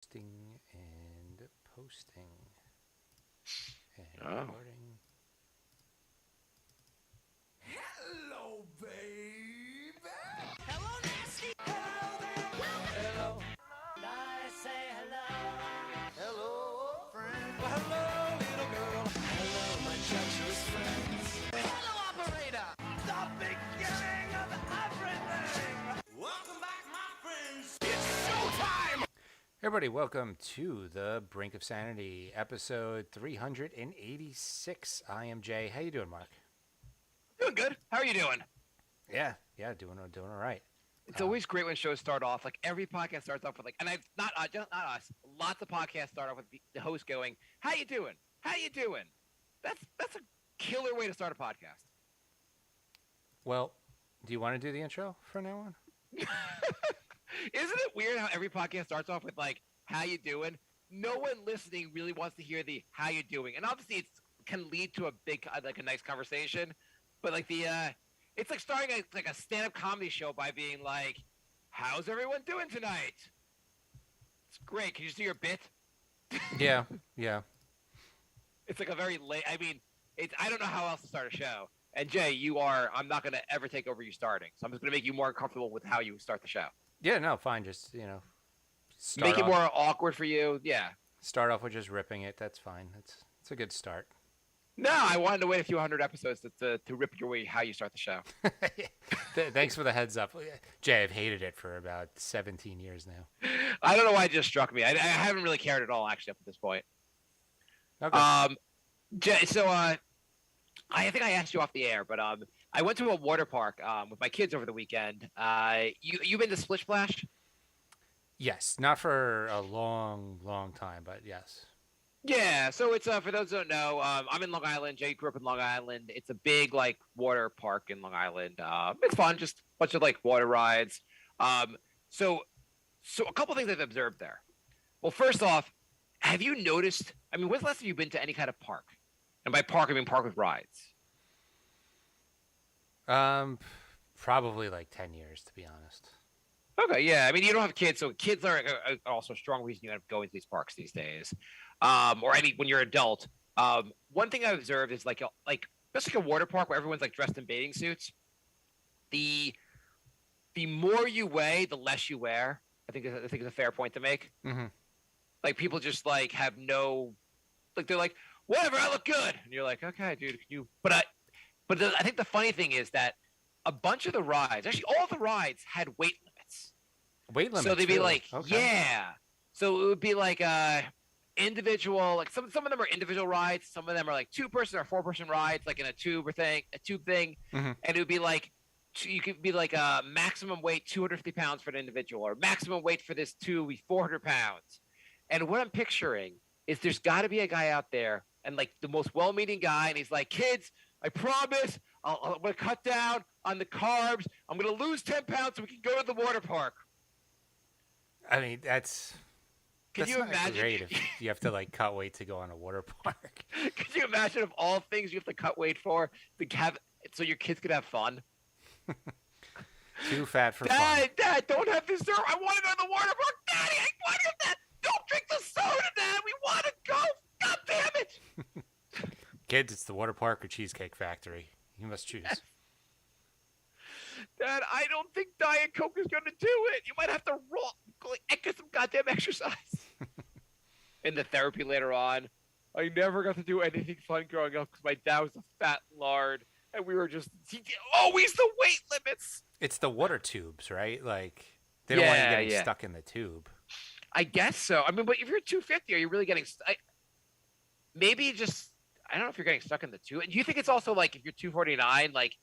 Posting and posting and Oh. recording. Hello, baby. Hello, nasty. Hello there. Hello. I say hello. Hello, friend. Well, hello, little girl. Hello, my treacherous friends. Hello, operator. The beginning of everything. Welcome back, my friends. It's showtime. Everybody, welcome to the Brink of Sanity, episode 386. I am Jay. How you doing, Mark? Doing good. How are you doing? Yeah, doing all right. It's always great when shows start off. Like every podcast starts off with like, and I've not us. Lots of podcasts start off with the host going, "How you doing? How you doing?" That's a killer way to start a podcast. Well, do you want to do the intro from now on? Isn't it weird how every podcast starts off with like, "How you doing?" No one listening really wants to hear the "How you doing," and obviously it can lead to a big, like a nice conversation. But like it's like starting a stand-up comedy show by being like, "How's everyone doing tonight?" It's great. Can you just do your bit? Yeah. It's like a very late. I mean, it's I don't know how else to start a show. And Jay, you are. I'm not going to ever take over you starting. So I'm just going to make you more comfortable with how you start the show. Yeah, no, fine. Just, Make it more awkward for you. Yeah. start off with just ripping it. That's fine. It's a good start. No, I wanted to wait a few hundred episodes to rip your way how you start the show. Thanks for the heads up. Jay, I've hated it for about 17 years now. I don't know why it just struck me. I haven't really cared at all actually up to this point. Okay. Jay, so I think I asked you off the air, but I went to a water park with my kids over the weekend. You been to Splish Splash? Yes, not for a long time, but yes. Yeah, so it's for those who don't know, I'm in Long Island. Jay grew up in Long Island. It's a big like water park in Long Island. It's fun, just a bunch of like water rides. Um, so so a couple things I've observed there. Well, first off, have you noticed? I mean, when's the last time you've been to any kind of park? And by park, I mean park with rides. Um, Probably like 10 years, to be honest. Okay, yeah. I mean, you don't have kids, so kids are also a strong reason you end up going to these parks these days, or any when you're an adult. One thing I've observed is like just like a water park where everyone's like dressed in bathing suits. The the more you weigh, the less you wear. I think it's a fair point to make. Mm-hmm. Like people just like have no, like they're like whatever, I look good, and you're like okay, dude, can you? I think the funny thing is that a bunch of the rides, actually all the rides, had weight limits. Weight limit. So they'd be too. like, Okay. yeah. So it would be like individual, like some of them are individual rides, some of them are like 2-person or 4-person rides, like in a tube thing, Mhm. and it would be like you could be like a maximum weight 250 pounds for an individual, or maximum weight for this tube be 400 pounds. And what I'm picturing is there's got to be a guy out there, and like the most well-meaning guy, and he's like, kids, I promise I'm going to cut down on the carbs. I'm going to lose 10 pounds so we can go to the water park. I mean, that's Can you not imagine? great if you have to like cut weight to go on a water park. Could you imagine of all things you have to cut weight for to have so your kids could have fun? Too fat for fun. Dad, don't have dessert. I want to go to the water park. Daddy, I want to go. That. Don't drink the soda, Dad. We want to go. God damn it. Kids, it's the water park or Cheesecake Factory. You must choose. Dad, I don't think Diet Coke is going to do it. You might have to get some goddamn exercise. In the therapy later on, I never got to do anything fun growing up because my dad was a fat lard, and we were just always the weight limits. It's the water tubes, right? Like they don't want you getting Yeah. stuck in the tube. I guess so. I mean, but if you're 250, are you really getting? Maybe just I don't know if you're getting stuck in the tube. Do you think it's also like if you're 249, like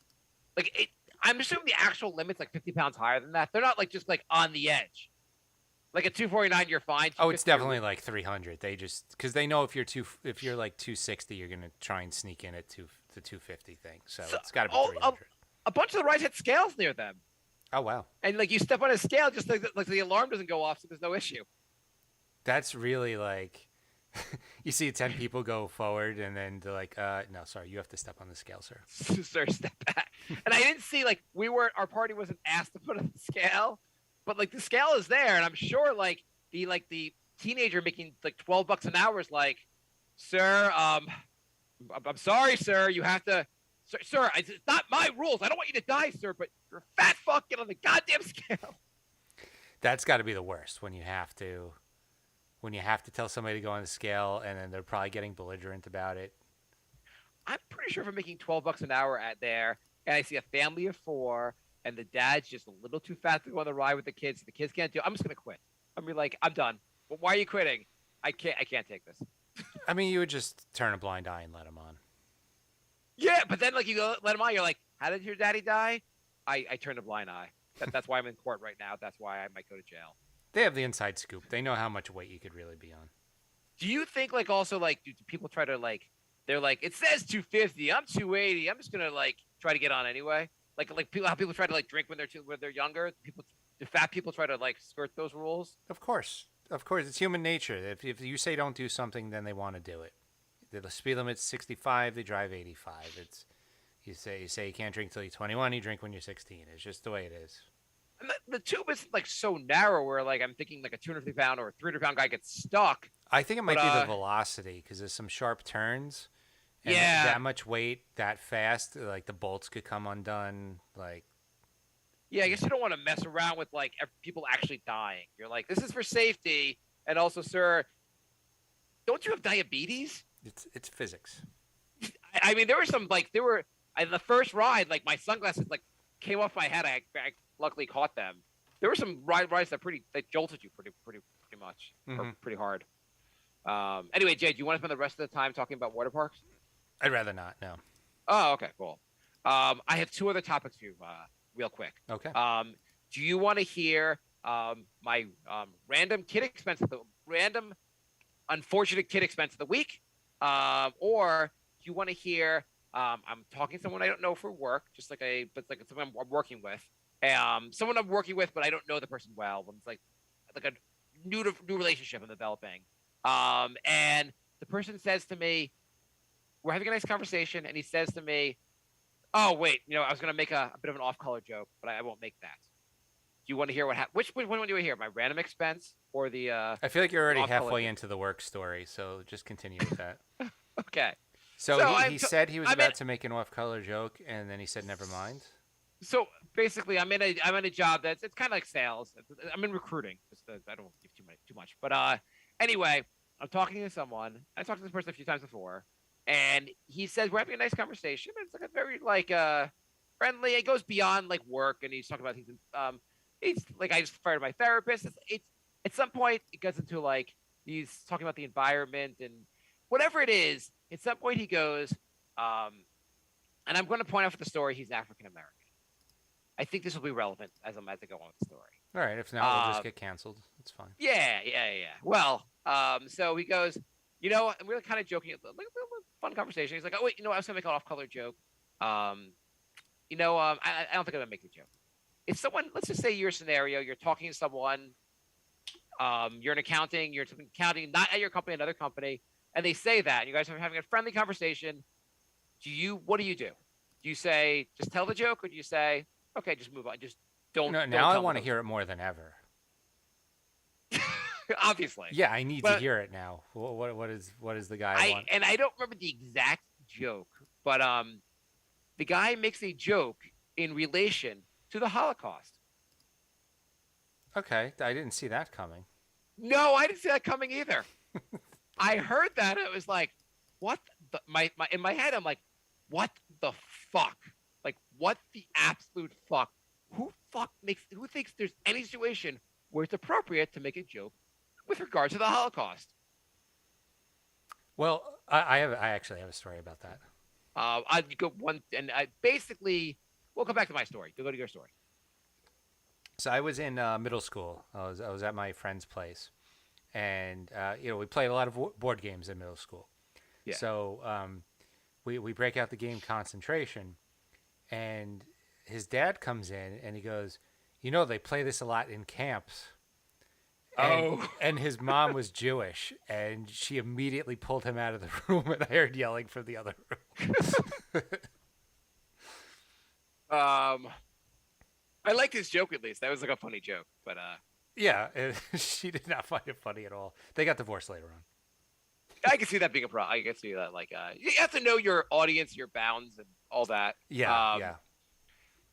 it? I'm assuming the actual limit's like 50 pounds higher than that. They're not like just like on the edge. Like at 249, you're fine. Oh, it's definitely like 300. They just because they know if you're like 260, you're gonna try and sneak in at the 250 thing. So it's got to be 300. A bunch of the rides had scales near them, Oh wow, and like you step on a scale, just like the alarm doesn't go off, so there's no issue. that's really like you see 10 people go forward and then they're like, no, sorry, you have to step on the scale, sir. Sir, step back. And I didn't see like our party wasn't asked to put on the scale, but like the scale is there, and I'm sure like the teenager making like $12 an hour is like, sir, I'm sorry, sir. You have to, sir. It's not my rules. I don't want you to die, sir. But you're a fat fuck. Get on the goddamn scale. That's got to be the worst when you have to tell somebody to go on the scale, and then they're probably getting belligerent about it. I'm pretty sure if I'm making $12 an hour at there, and I see a family of 4, and the dad's just a little too fat to go on the ride with the kids can't do it, I'm just gonna quit. I'm gonna be like, I'm done. Well, why are you quitting? I can't take this. I mean, you would just turn a blind eye and let him on. Yeah, but then like you go let him on, you're like, how did your daddy die? I turned a blind eye. That's why I'm in court right now. That's why I might go to jail. They have the inside scoop. They know how much weight you could really be on. Do you think like also like do people try to like they're like it says 250, I'm 280, I'm just gonna like try to get on anyway? Like how people try to like drink when they're younger. Do fat people try to like skirt those rules? Of course, it's human nature. If you say don't do something, then they want to do it. The speed limit's 65. They drive 85. It's you say you can't drink till you're 21. You drink when you're 16. It's just the way it is. And the tube is like so narrow where like I'm thinking like a 250-pound or a 300-pound guy gets stuck. I think it might be the velocity because there's some sharp turns. And that much weight that fast, like the bolts could come undone. Like, yeah, I guess you don't want to mess around with like people actually dying. You're like, this is for safety, and also, sir, don't you have diabetes? It's physics. I mean, there were the first ride, like my sunglasses like came off my head. I luckily caught them. There were some rides that jolted you pretty much, or pretty hard. Anyway, Jay, do you want to spend the rest of the time talking about water parks? I'd rather not. No. Oh, okay, cool. I have 2 other topics for you, real quick. Okay. Do you want to hear my random unfortunate kid expense of the week, or do you want to hear I'm talking to someone I don't know for work, but someone I'm working with, someone I'm working with, but I don't know the person well. It's like a new relationship I'm developing, and the person says to me, we're having a nice conversation, and he says to me, oh, wait, I was going to make a bit of an off-color joke, but I won't make that. Do you want to hear what happened? Which one do you want to hear? My random expense or the I feel like you're already halfway into the work story, so just continue with that. Okay. So he said he was about to make an off-color joke, and then he said, never mind. So basically, I'm in a job it's kind of like sales. I'm in recruiting. I don't give too much. But anyway, I'm talking to someone. I talked to this person a few times before. And he says we're having a nice conversation. It's like a very friendly. It goes beyond like work, and he's talking about things. He's like, I just fired my therapist. It's at some point it gets into like he's talking about the environment and whatever it is. At some point he goes, and I'm going to point out for the story he's African American. I think this will be relevant as I go on with the story. All right, if not, we'll just get canceled. It's fine. Yeah. Well, so he goes, and we're kind of joking, like a fun conversation. He's like, oh, wait, I was going to make an off-color joke. I don't think I'm going to make the joke. If someone, let's just say your scenario, you're talking to someone, you're in accounting, not at your company, another company, and they say that, and you guys are having a friendly conversation, what do you do? Do you say, just tell the joke, or do you say, okay, just move on, just don't. No, now I want to hear it more than ever. Obviously. Yeah, I need to hear it now. What is the guy want? And I don't remember the exact joke, but the guy makes a joke in relation to the Holocaust. Okay, I didn't see that coming. No, I didn't see that coming either. I heard that, and it was like, what? In my head, I'm like, what the fuck? Like, what the absolute fuck? Who thinks there's any situation where it's appropriate to make a joke with regard to the Holocaust? Well, I actually have a story about that. I'd go one, and we'll come back to my story. Go to your story. So I was in middle school. I was at my friend's place, and we played a lot of board games in middle school. Yeah. So we break out the game Concentration, and his dad comes in and he goes, they play this a lot in camps. And his mom was Jewish, and she immediately pulled him out of the room, and I heard yelling from the other room. I liked his joke, at least. That was like a funny joke, but Yeah, she did not find it funny at all. They got divorced later on. I can see that being a problem. I can see that. Like, you have to know your audience, your bounds, and all that. Yeah, yeah.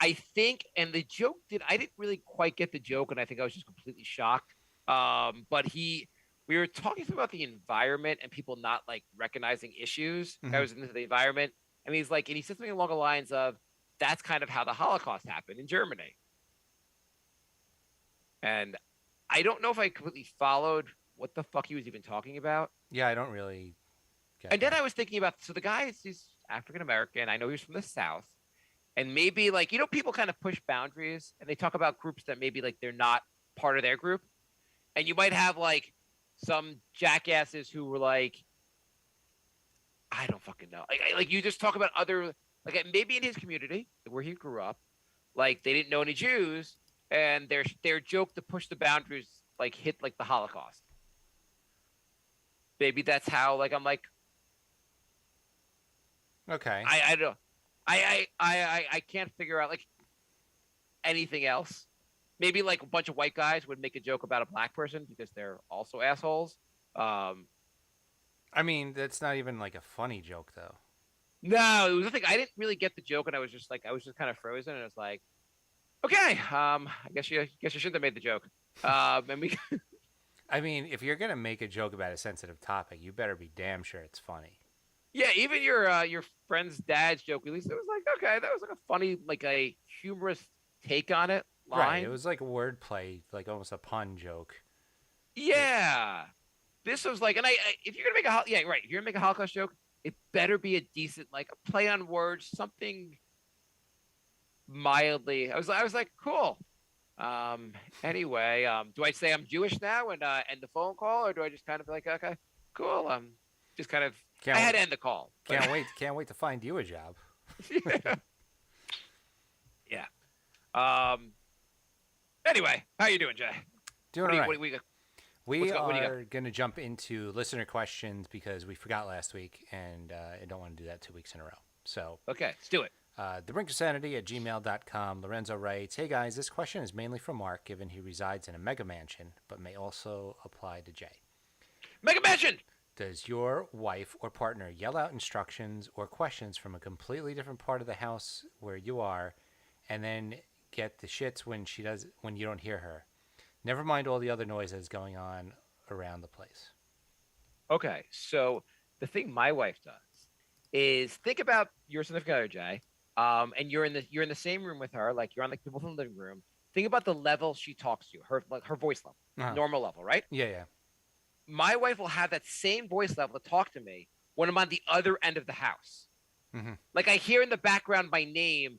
I think, and the joke I didn't really quite get the joke, and I think I was just completely shocked. But we were talking about the environment and people not like recognizing issues. I was into the environment, and he's like, and he said something along the lines of, "That's kind of how the Holocaust happened in Germany." And I don't know if I completely followed what the fuck he was even talking about. Yeah, I don't really get And that. then I was thinking about, so the guy he's African American. I know he's from the South. And maybe like, people kind of push boundaries and they talk about groups that maybe like they're not part of their group. And you might have like some jackasses who were like, I don't fucking know. Like you just talk about other, like maybe in his community where he grew up, like they didn't know any Jews and their joke to push the boundaries like hit like the Holocaust. Maybe that's how like I'm like, Okay. I don't know. I can't figure out like anything else. Maybe like a bunch of white guys would make a joke about a black person because they're also assholes. I mean, that's not even like a funny joke though. No, it was nothing. I didn't really get the joke, and I was just kind of frozen, and I was like, okay, I guess you shouldn't have made the joke. And we, I mean, if you're gonna make a joke about a sensitive topic, you better be damn sure it's funny. yeah, even your friend's dad's joke, at least it was like, okay, that was like a funny, like a humorous take on it. Line. Right. It was like a wordplay, like almost a pun joke. Yeah. This was like, and if you're gonna make if you're gonna make a Holocaust joke, it better be a decent, like a play on words, something mildly. I was like, cool. Anyway, do I say I'm Jewish now and end the phone call, or do I just kind of be like, okay, cool? Just kind of. I had to end the call. Can't wait to find you a job. Yeah. Anyway, how you doing, Jay? Doing all right. We what do you are going to jump into listener questions because we forgot last week, and I don't want to do that 2 weeks in a row. So, okay, let's do it. The Brink of Sanity at gmail.com. Lorenzo writes, hey guys, this question is mainly for Mark, given he resides in a mega mansion, but may also apply to Jay. Mega mansion! Does your wife or partner yell out instructions or questions from a completely different part of the house where you are, and then get the shits when you don't hear her? Never mind all the other noises going on around the place. Okay, so the thing my wife does is think about your significant other, Jay, and you're in the same room with her, like you're on like both in the living room. Think about the level she talks to you, her voice level, normal level, right? Yeah. My wife will have that same voice level to talk to me when I'm on the other end of the house. Mm-hmm. Like I hear in the background my name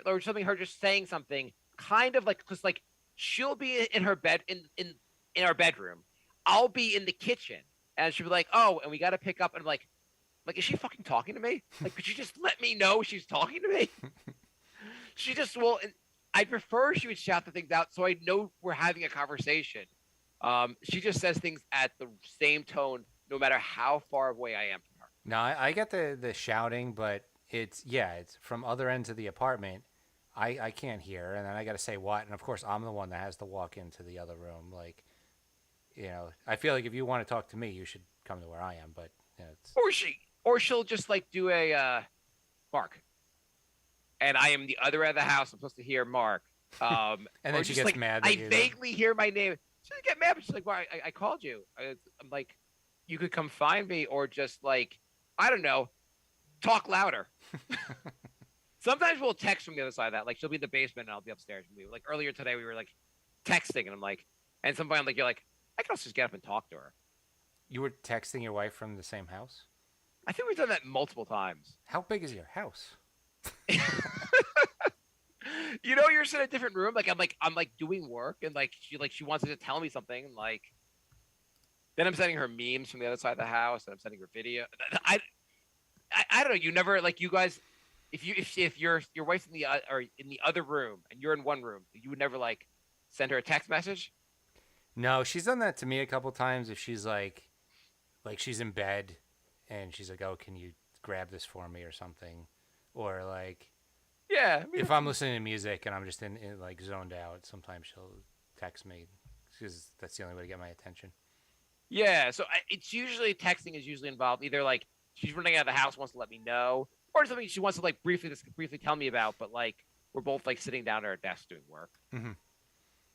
or something, her just saying something, kind of like because like she'll be in her bed in our bedroom, I'll be in the kitchen, and she'll be like, "Oh, and we got to pick up," and I'm like, is she fucking talking to me? Like, could you just let me know she's talking to me? She just will. I prefer she would shout the things out so I know we're having a conversation. She just says things at the same tone, no matter how far away I am from her. No, I get the shouting, but it's from other ends of the apartment. I can't hear, and then I got to say what, and of course I'm the one that has to walk into the other room. Like, I feel like if you want to talk to me, you should come to where I am. But or she'll just like do a Mark, and I am the other end of the house. I'm supposed to hear Mark, and then she gets like, mad. I vaguely hear my name. She doesn't get mad, but she's like, "Well, I called you." I'm like, "You could come find me, or just like, I don't know, talk louder." Sometimes we'll text from the other side of that. Like she'll be in the basement and I'll be upstairs. Like earlier today, we were like texting, and I'm like, and somebody I'm like, you're like, I can also just get up and talk to her. You were texting your wife from the same house? I think we've done that multiple times. How big is your house? You're just in a different room. Like I'm doing work, and she wants to tell me something. And, like, then I'm sending her memes from the other side of the house, and I'm sending her video. I don't know. You never like you guys. If your wife's in the other room and you're in one room, you would never like send her a text message. No, she's done that to me a couple times. If she's like she's in bed and she's like, "Oh, can you grab this for me?" or something, or like, yeah. If I'm listening to music and I'm just in like zoned out, sometimes she'll text me. because that's the only way to get my attention. Yeah, so it's usually texting is usually involved. Either like she's running out of the house, wants to let me know, or something she wants to like briefly tell me about. But like we're both like sitting down at our desk doing work. Mm-hmm.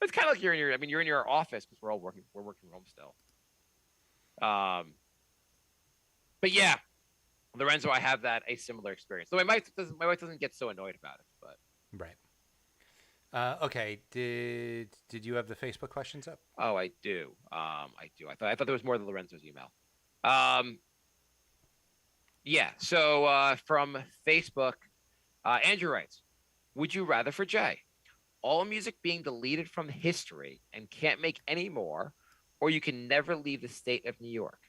It's kind of like you're in your. I mean, you're in your office because we're working from home still. But yeah, Lorenzo, I have a similar experience. So my wife doesn't get so annoyed about it, but right. Okay. Did you have the Facebook questions up? oh, I do. I do. I thought there was more than Lorenzo's email. Yeah. So from Facebook, Andrew writes, "Would you rather for Jay, all music being deleted from history and can't make any more, or you can never leave the state of New York?"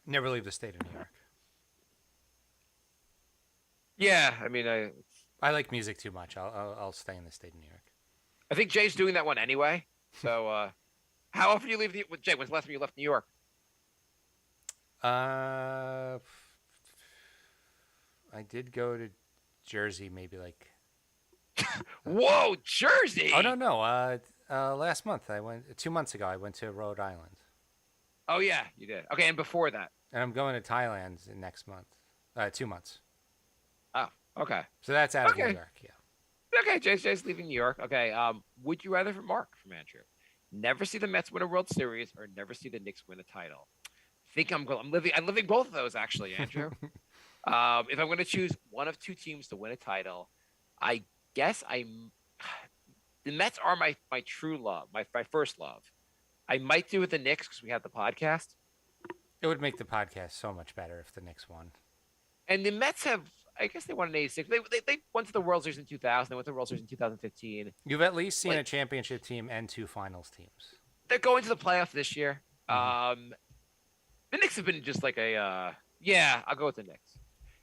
Never leave the state of New York. Yeah, I mean, I like music too much. I'll stay in the state of New York. I think Jay's doing that one anyway. So, how often do you leave Jay? When's the last time you left New York? I did go to Jersey maybe like. Whoa, Jersey! Oh no. Last month 2 months ago I went to Rhode Island. Oh yeah, you did. Okay, and before that. And I'm going to Thailand next month. 2 months. Oh, okay. So that's out of New York, yeah. Okay, Jay's leaving New York. Okay. Would you rather, from Mark, from Andrew, never see the Mets win a World Series or never see the Knicks win a title? I think I'm living both of those actually, Andrew. If I'm going to choose one of two teams to win a title, I guess the Mets are my true love, my first love. I might do with the Knicks because we have the podcast. It would make the podcast so much better if the Knicks won. And the Mets have, I guess they won in '86. They went to the World Series in 2000. They went to the World Series in 2015. You've at least seen a championship team and 2 finals teams. They're going to the playoffs this year. Mm-hmm. The Knicks have been just like yeah, I'll go with the Knicks.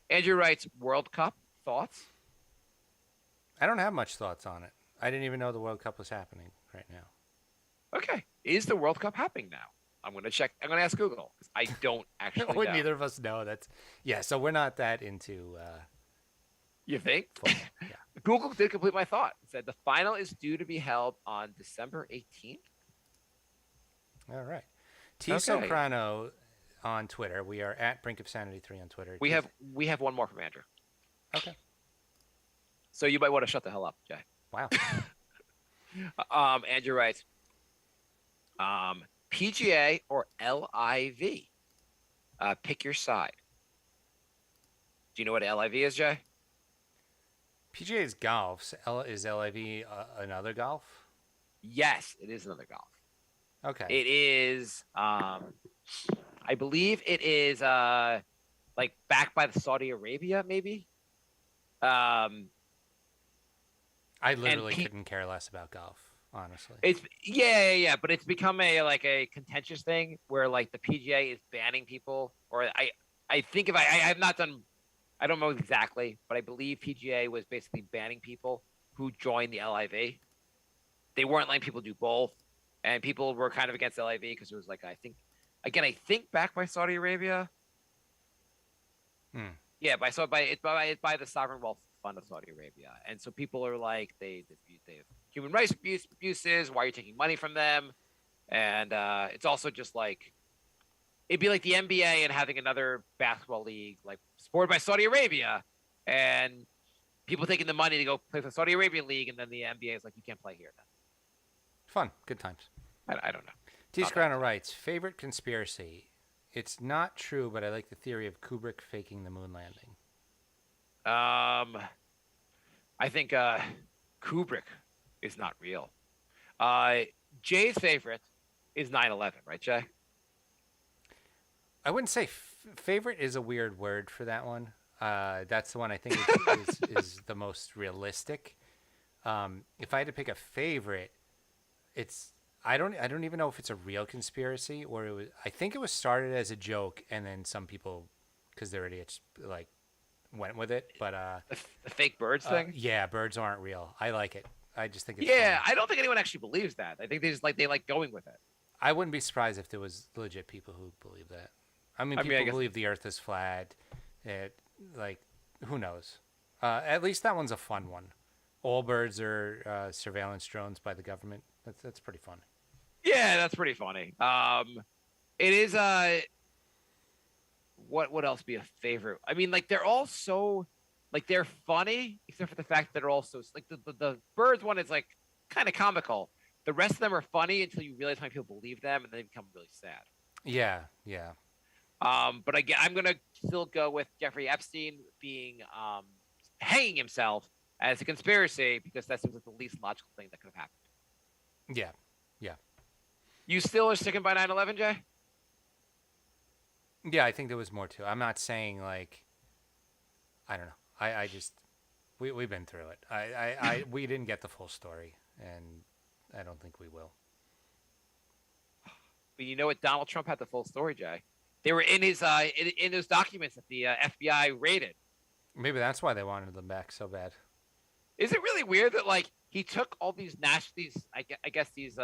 Andrew writes, World Cup, thoughts? I don't have much thoughts on it. I didn't even know the World Cup was happening right now. Okay. Is the World Cup happening now? I'm going to check. I'm going to ask Google because I don't actually know. Neither of us know. So we're not that into. You think? Yeah. Google did complete my thought. It said the final is due to be held on December 18th. All right. T. Soprano on Twitter. We are at Brink of Sanity 3 on Twitter. We have one more from Andrew. Okay. So you might want to shut the hell up, Jay. Wow. Andrew writes, PGA or LIV? Pick your side. Do you know what LIV is, Jay? PGA is golf. Is LIV another golf? Yes, it is another golf. Okay. It is, I believe it is like backed by the Saudi Arabia, maybe. I literally couldn't care less about golf, honestly. It's yeah, but it's become a contentious thing where like the PGA is banning people, or I think if I have not done, I don't know exactly, but I believe PGA was basically banning people who joined the LIV. They weren't letting people do both, and people were kind of against LIV because it was like I think backed by Saudi Arabia. Yeah, by the Sovereign Wealth Fund of Saudi Arabia, and so people are like they have human rights abuses. Why are you taking money from them? And it's also just like it'd be like the NBA and having another basketball league like supported by Saudi Arabia, and people taking the money to go play for the Saudi Arabia league, and then the NBA is like, you can't play here then. Fun, good times. I don't know. T. Scrano writes, favorite conspiracy. It's not true, but I like the theory of Kubrick faking the moon landing. I think Kubrick is not real. Jay's favorite is 9/11, right, Jay? I wouldn't say favorite is a weird word for that one. That's the one I think is the most realistic. If I had to pick a favorite, I don't even know if it's a real conspiracy or it was. I think it was started as a joke, and then some people, because they're idiots, like went with it. But the fake birds thing. Yeah, birds aren't real. I like it. I just think it's funny. I don't think anyone actually believes that. I think they like going with it. I wouldn't be surprised if there was legit people who believe that. I mean, people believe the Earth is flat. Who knows? At least that one's a fun one. All birds are surveillance drones by the government. That's pretty fun. Yeah, that's pretty funny. It is what would else be a favorite? I mean, like they're all so like they're funny, except for the fact that they're also like the birds one is like kind of comical. The rest of them are funny until you realize how many people believe them, and then they become really sad. Yeah, yeah. But again, I'm gonna still go with Jeffrey Epstein being hanging himself as a conspiracy because that seems like the least logical thing that could have happened. Yeah, yeah. You still are sticking by 9/11, Jay? Yeah, I think there was more to it. I'm not saying like I don't know. I just we've been through it. We didn't get the full story, and I don't think we will. But you know what? Donald Trump had the full story, Jay. They were in his in those documents that the FBI raided. Maybe that's why they wanted them back so bad. Is it really weird that like he took all these I guess these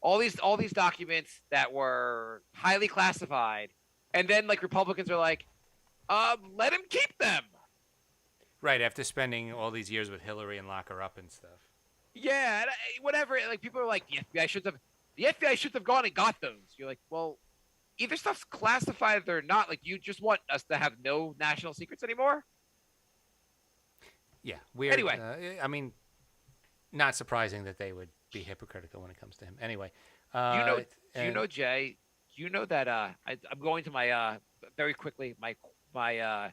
all these documents that were highly classified, and then like Republicans are like, let him keep them. Right, after spending all these years with Hillary and lock her up and stuff. Yeah, whatever. Like people are like, the FBI should have gone and got those. You're like, well, either stuff's classified or not. Like you just want us to have no national secrets anymore. Yeah, weird. Anyway. I mean, not surprising that they would be hypocritical when it comes to him. Anyway, you know, Jay, you know that I'm going to my very quickly my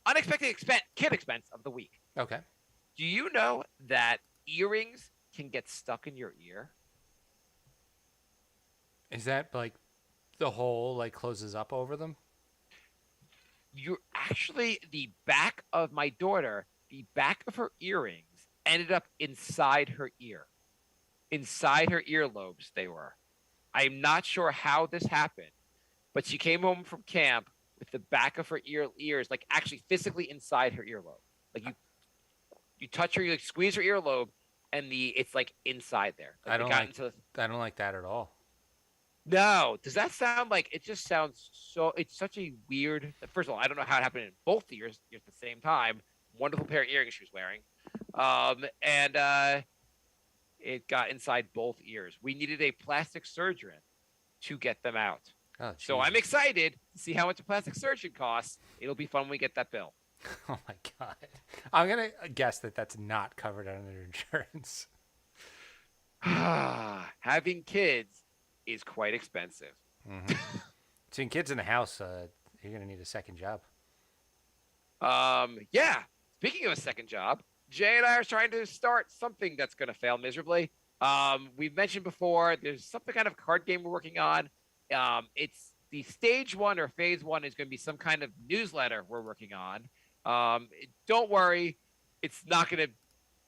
unexpected kid expense of the week. Okay. Do you know that earrings can get stuck in your ear? Is that like the hole like closes up over them? You're actually the back of my daughter, the back of her earrings ended up inside her ear. Inside her earlobes, they were. I'm not sure how this happened, but she came home from camp with the back of her ears, like actually physically inside her earlobe. Like you touch her, you like squeeze her earlobe, and it's like inside there. Like I don't like that at all. No, does that sound like it? Just sounds so. It's such a weird. First of all, I don't know how it happened in both ears at the same time. Wonderful pair of earrings she was wearing, and it got inside both ears. We needed a plastic surgeon to get them out. Oh, so I'm excited to see how much a plastic surgeon costs. It'll be fun when we get that bill. Oh my god! I'm gonna guess that that's not covered under insurance. Having kids is quite expensive. Mm-hmm. Seeing kids in the house, you're gonna need a second job. Yeah. Speaking of a second job, Jay and I are trying to start something that's going to fail miserably. We've mentioned before, there's something kind of card game we're working on. It's the stage one or phase one is going to be some kind of newsletter we're working on. Don't worry, it's not going to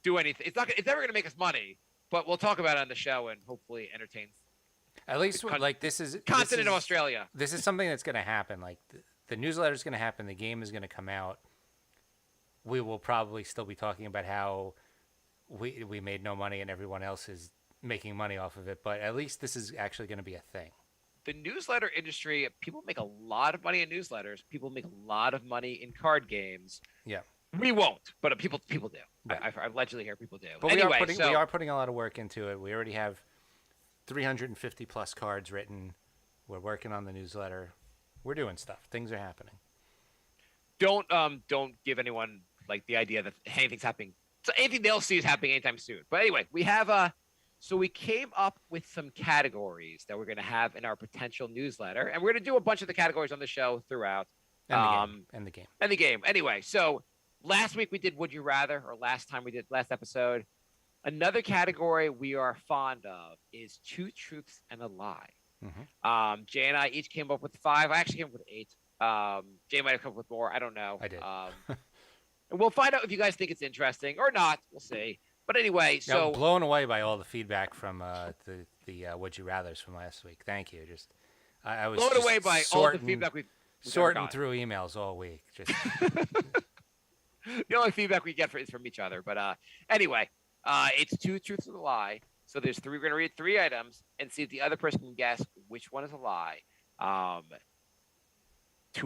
do anything. It's never going to make us money, but we'll talk about it on the show and hopefully entertain. At least like this is continent of Australia. This is something that's going to happen. Like the newsletter is going to happen. The game is going to come out. We will probably still be talking about how we made no money and everyone else is making money off of it. But at least this is actually going to be a thing. The newsletter industry, people make a lot of money in newsletters. People make a lot of money in card games. Yeah. We won't, but people do. Right. I allegedly hear people do. But anyway, we are putting a lot of work into it. We already have 350 plus cards written. We're working on the newsletter. We're doing stuff. Things are happening. Don't give anyone like the idea that anything's happening. So anything they'll see is happening anytime soon. But anyway, we have so we came up with some categories that we're going to have in our potential newsletter, and we're going to do a bunch of the categories on the show throughout. And the game. Anyway, so last week we did Would You Rather, or last episode. Another category we are fond of is Two Truths and a Lie. Mm-hmm. Jay and I each came up with 5. I actually came up with 8. Jay might have come up with more. I don't know. I did. And we'll find out if you guys think it's interesting or not. We'll see. But anyway, so blown away by all the feedback from the Would You Rather's from last week. Thank you. I was blown away by all the feedback we've sorting through emails all week. Just the only feedback we get is from each other. But anyway, it's Two Truths and a Lie. So there's 3. We're going to read 3 items and see if the other person can guess which one is a lie. 2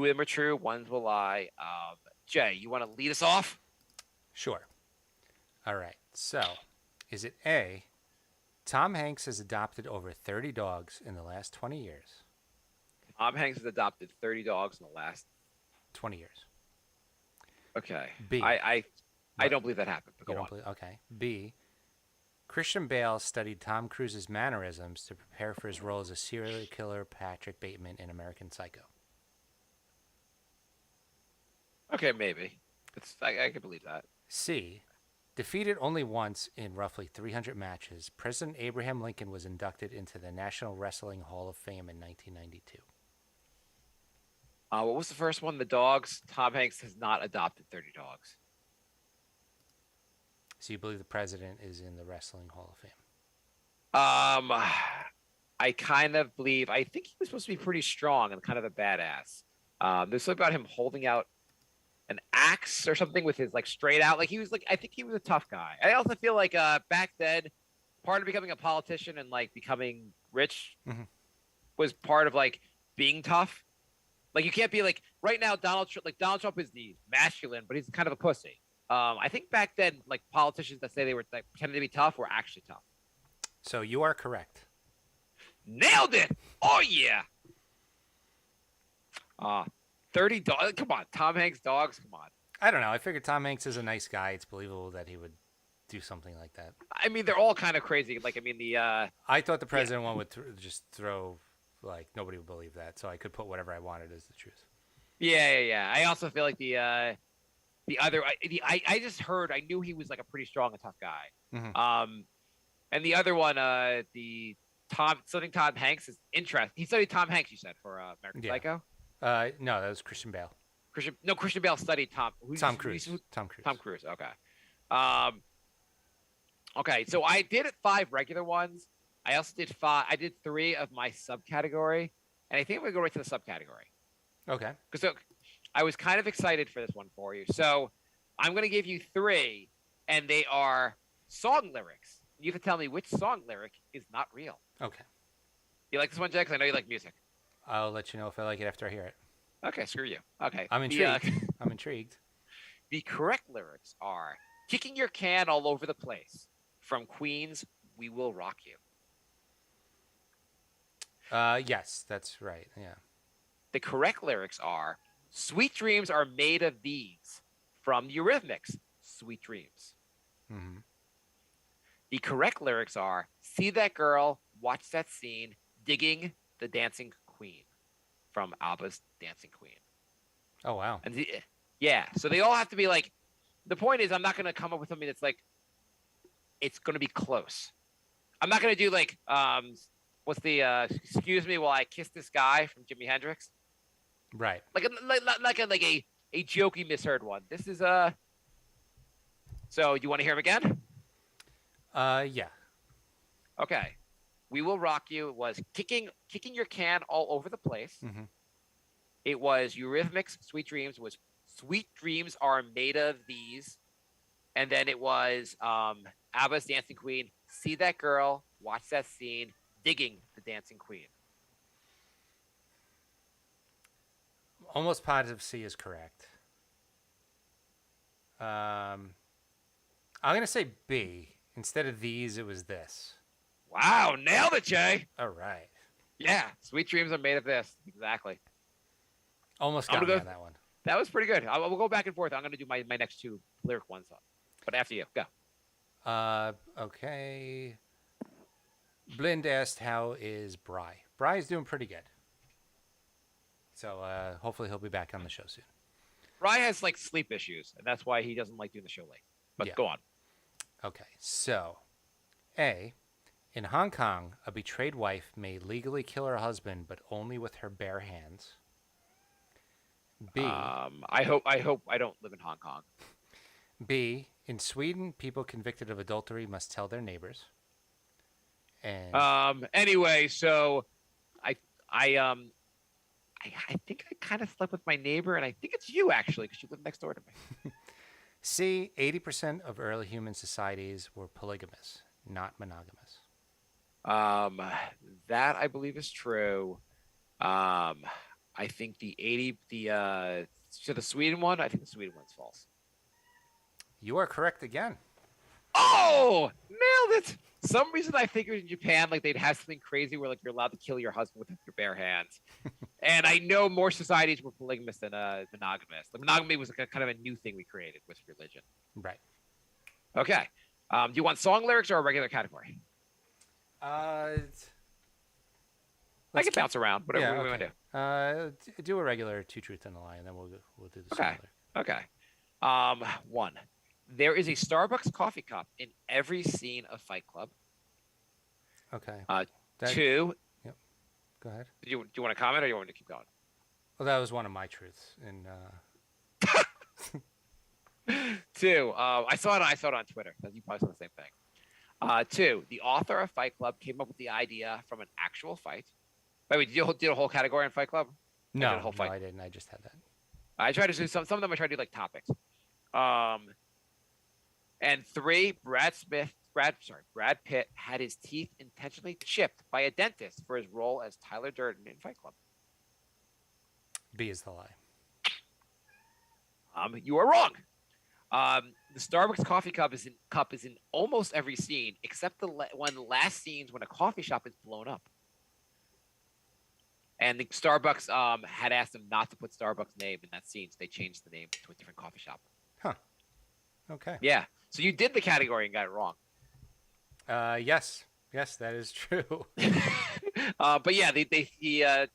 of them are true. 1's a lie. Jay, you want to lead us off? Sure. All right. So, is it A, Tom Hanks has adopted over 30 dogs in the last 20 years. Tom Hanks has adopted 30 dogs in the last. 20 years. Okay. B. I What? don't believe that happened. But You go don't on. believe? Okay. B. Christian Bale studied Tom Cruise's mannerisms to prepare for his role as a serial killer Patrick Bateman in American Psycho. Okay, maybe. I can believe that. C. Defeated only once in roughly 300 matches, President Abraham Lincoln was inducted into the National Wrestling Hall of Fame in 1992. What was the first one? The dogs. Tom Hanks has not adopted 30 dogs. So you believe the president is in the Wrestling Hall of Fame? I kind of believe. I think he was supposed to be pretty strong and kind of a badass. There's something about him holding out an axe or something with his like straight out. Like he was like, I think he was a tough guy. I also feel like back then, part of becoming a politician and like becoming rich was part of like being tough. Like you can't be like right now Donald Trump is the masculine, but he's kind of a pussy. I think back then like politicians that say they were like pretending to be tough were actually tough. So you are correct. Nailed it. Oh yeah. 30 dogs. Come on, Tom Hanks dogs. Come on. I don't know. I figured Tom Hanks is a nice guy. It's believable that he would do something like that. I mean, they're all kind of crazy. Like, I mean, I thought the president one would just throw, like, nobody would believe that. So I could put whatever I wanted as the truth. Yeah. I also feel like the other, I just heard, I knew he was like a pretty strong and tough guy. And the other one, studying Tom Hanks is interesting. He studied Tom Hanks, you said, for American Psycho? No, that was Christian Bale. Christian Bale studied Tom Cruise. Tom Cruise. Tom Cruise. Okay. Okay. So I did 5 regular ones. I also did 5. I did 3 of my subcategory, and I think we're gonna go right to the subcategory. Okay. So I was kind of excited for this one for you. So I'm gonna give you 3, and they are song lyrics. You have to tell me which song lyric is not real. Okay. You like this one, Jay? Because I know you like music. I'll let you know if I like it after I hear it. Okay, screw you. Okay. I'm intrigued. I'm intrigued. The correct lyrics are kicking your can all over the place. From Queen's We Will Rock You. Yes, that's right. Yeah. The correct lyrics are sweet dreams are made of these. From the Eurythmics, Sweet Dreams. Mm-hmm. The correct lyrics are see that girl, watch that scene, digging the dancing queen. From ABBA's Dancing Queen. Oh, wow. And so they all have to be like, the point is I'm not going to come up with something that's like, it's going to be close. I'm not going to do like, what's the, excuse me while I kiss this guy from Jimi Hendrix. Right. Like a jokey misheard one. This is, so you want to hear him again? Yeah. Okay. We Will Rock You was kicking your can all over the place. Mm-hmm. It was Eurythmics, Sweet Dreams was Sweet Dreams Are Made of These. And then it was ABBA's Dancing Queen, See That Girl, Watch That Scene, Digging the Dancing Queen. Almost positive C is correct. I'm going to say B. Instead of these, it was this. Wow, nailed it, Jay. All right. Yeah, Sweet Dreams Are Made of This. Exactly. Almost got me on that one. That was pretty good. We'll go back and forth. I'm going to do my next 2 lyric ones. But after you, go. Okay. Blind asked, how is Bry? Bry's doing pretty good. So hopefully he'll be back on the show soon. Bry has like sleep issues, and that's why he doesn't like doing the show late. But go on. Okay, so A, in Hong Kong, a betrayed wife may legally kill her husband, but only with her bare hands. B, I hope I don't live in Hong Kong. B, in Sweden, people convicted of adultery must tell their neighbors. And anyway, so I think I kind of slept with my neighbor, and I think it's you actually because you live next door to me. C, 80% of early human societies were polygamous, not monogamous. That I believe is true. I think the Sweden one, I think the Sweden one's false. You are correct again. Oh, nailed it. some reason I figured in Japan like they'd have something crazy where like you're allowed to kill your husband with your bare hands. And I know more societies were polygamous than monogamous. Like monogamy was like a kind of a new thing we created with religion. Right. Okay. Do you want song lyrics or a regular category? Uh, I can bounce around. Whatever we want to do. Do a regular Two Truth and a Lie, and then we'll do the Okay. song lyric. Okay. One. There is a Starbucks coffee cup in every scene of Fight Club. Okay. Two. Yep. Go ahead. Do you want to comment or do you want me to keep going? Well, that was one of my truths, and Two. I saw it on Twitter. You probably saw the same thing. Two. The author of Fight Club came up with the idea from an actual fight. By the way, did you do a whole category on Fight Club? No, did a whole fight. I didn't. I just had that. I tried to do some of them. I tried to do like topics. And three. Brad Pitt had his teeth intentionally chipped by a dentist for his role as Tyler Durden in Fight Club. B is the lie. You are wrong. The Starbucks coffee cup is in almost every scene except one of the last scenes when a coffee shop is blown up. And the Starbucks had asked them not to put Starbucks' name in that scene, so they changed the name to a different coffee shop. Huh. Okay. Yeah. So you did the category and got it wrong. Yes, that is true. But yeah,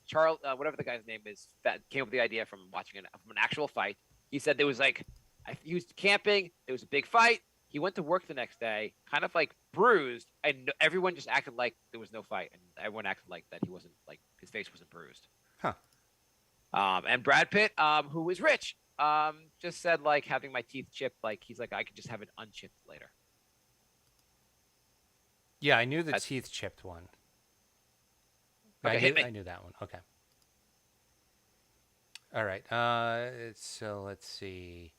Charles, whatever the guy's name is, came up with the idea from watching an actual fight. He said there was he was camping. There was a big fight. He went to work the next day, kind of like bruised, and everyone just acted like there was no fight, and everyone acted like that he wasn't like his face wasn't bruised. Huh. And Brad Pitt, who was rich, just said like having my teeth chipped, like he's like I could just have it unchipped later. Yeah, I knew the teeth chipped one. Okay, I knew that one. Okay. All right. So let's see.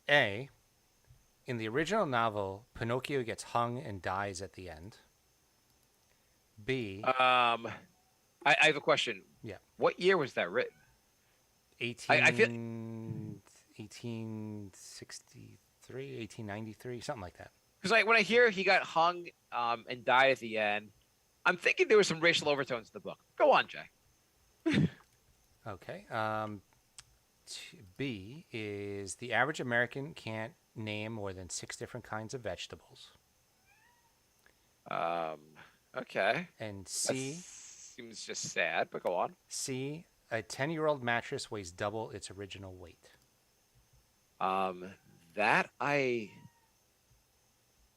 A. In the original novel, Pinocchio gets hung and dies at the end. B. I have a question. Yeah. What year was that written? 1863, 1893, something like that. Because when I hear he got hung and died at the end, I'm thinking there were some racial overtones in the book. Go on, Jay. Okay. B is the average American can't name more than 6 different kinds of vegetables. Okay. And C. That seems just sad, but go on. C. A 10-year-old mattress weighs double its original weight.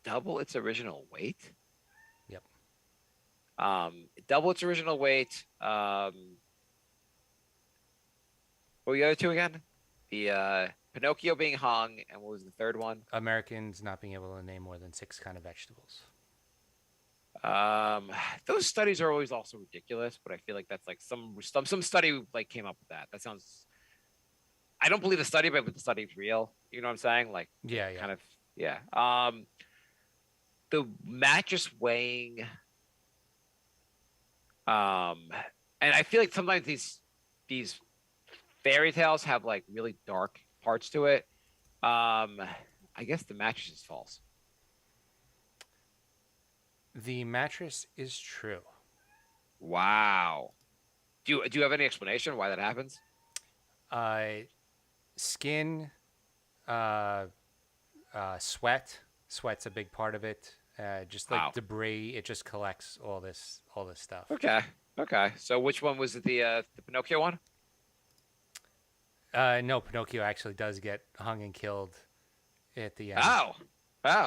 Double its original weight? Yep. Double its original weight. What were the other two again? The Pinocchio being hung, and what was the third one? Americans not being able to name more than 6 kind of vegetables. Those studies are always also ridiculous, but I feel like that's like some study like came up with that. That sounds. I don't believe the study, but the study is real. You know what I'm saying? Like, Yeah. kind of, yeah. The mattress weighing. And I feel like sometimes these fairy tales have like really dark parts to it. I guess the mattress is false. The mattress is true. Wow. Do you have any explanation why that happens? Skin, sweat. Sweat's a big part of it. Just like debris, it just collects all this stuff. Okay. So which one was it? The Pinocchio one? No, Pinocchio actually does get hung and killed at the end. Oh.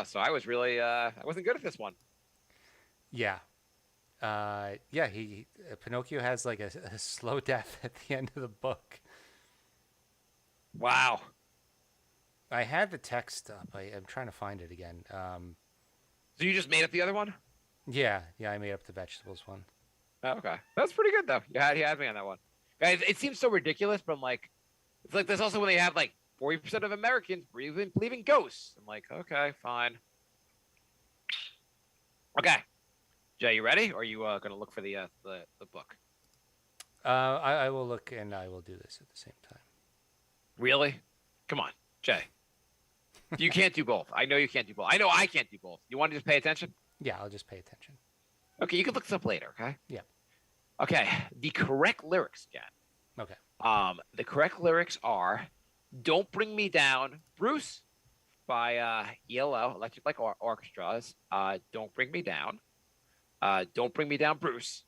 So I was really I wasn't good at this one. Yeah. Pinocchio has like a slow death at the end of the book. Wow. I had the text up. I'm trying to find it again. So you just made up the other one? Yeah, I made up the vegetables one. Oh, okay. That's pretty good though. You had me on that one. Guys, it seems so ridiculous, but I'm like, it's like there's also when they have like 40% of Americans believe in ghosts. I'm like, okay, fine. Okay. Jay, you ready? Or are you going to look for the book? I will look and I will do this at the same time. Really? Come on, Jay. You can't do both. I know you can't do both. I know I can't do both. You want to just pay attention? Yeah, I'll just pay attention. Okay, you can look this up later, okay? Yeah. Okay, the correct lyrics again. Okay. The correct lyrics are "Don't Bring Me Down, Bruce" by ELO, Electric Light Orchestras. "Don't Bring Me Down." "Don't Bring Me Down, Bruce."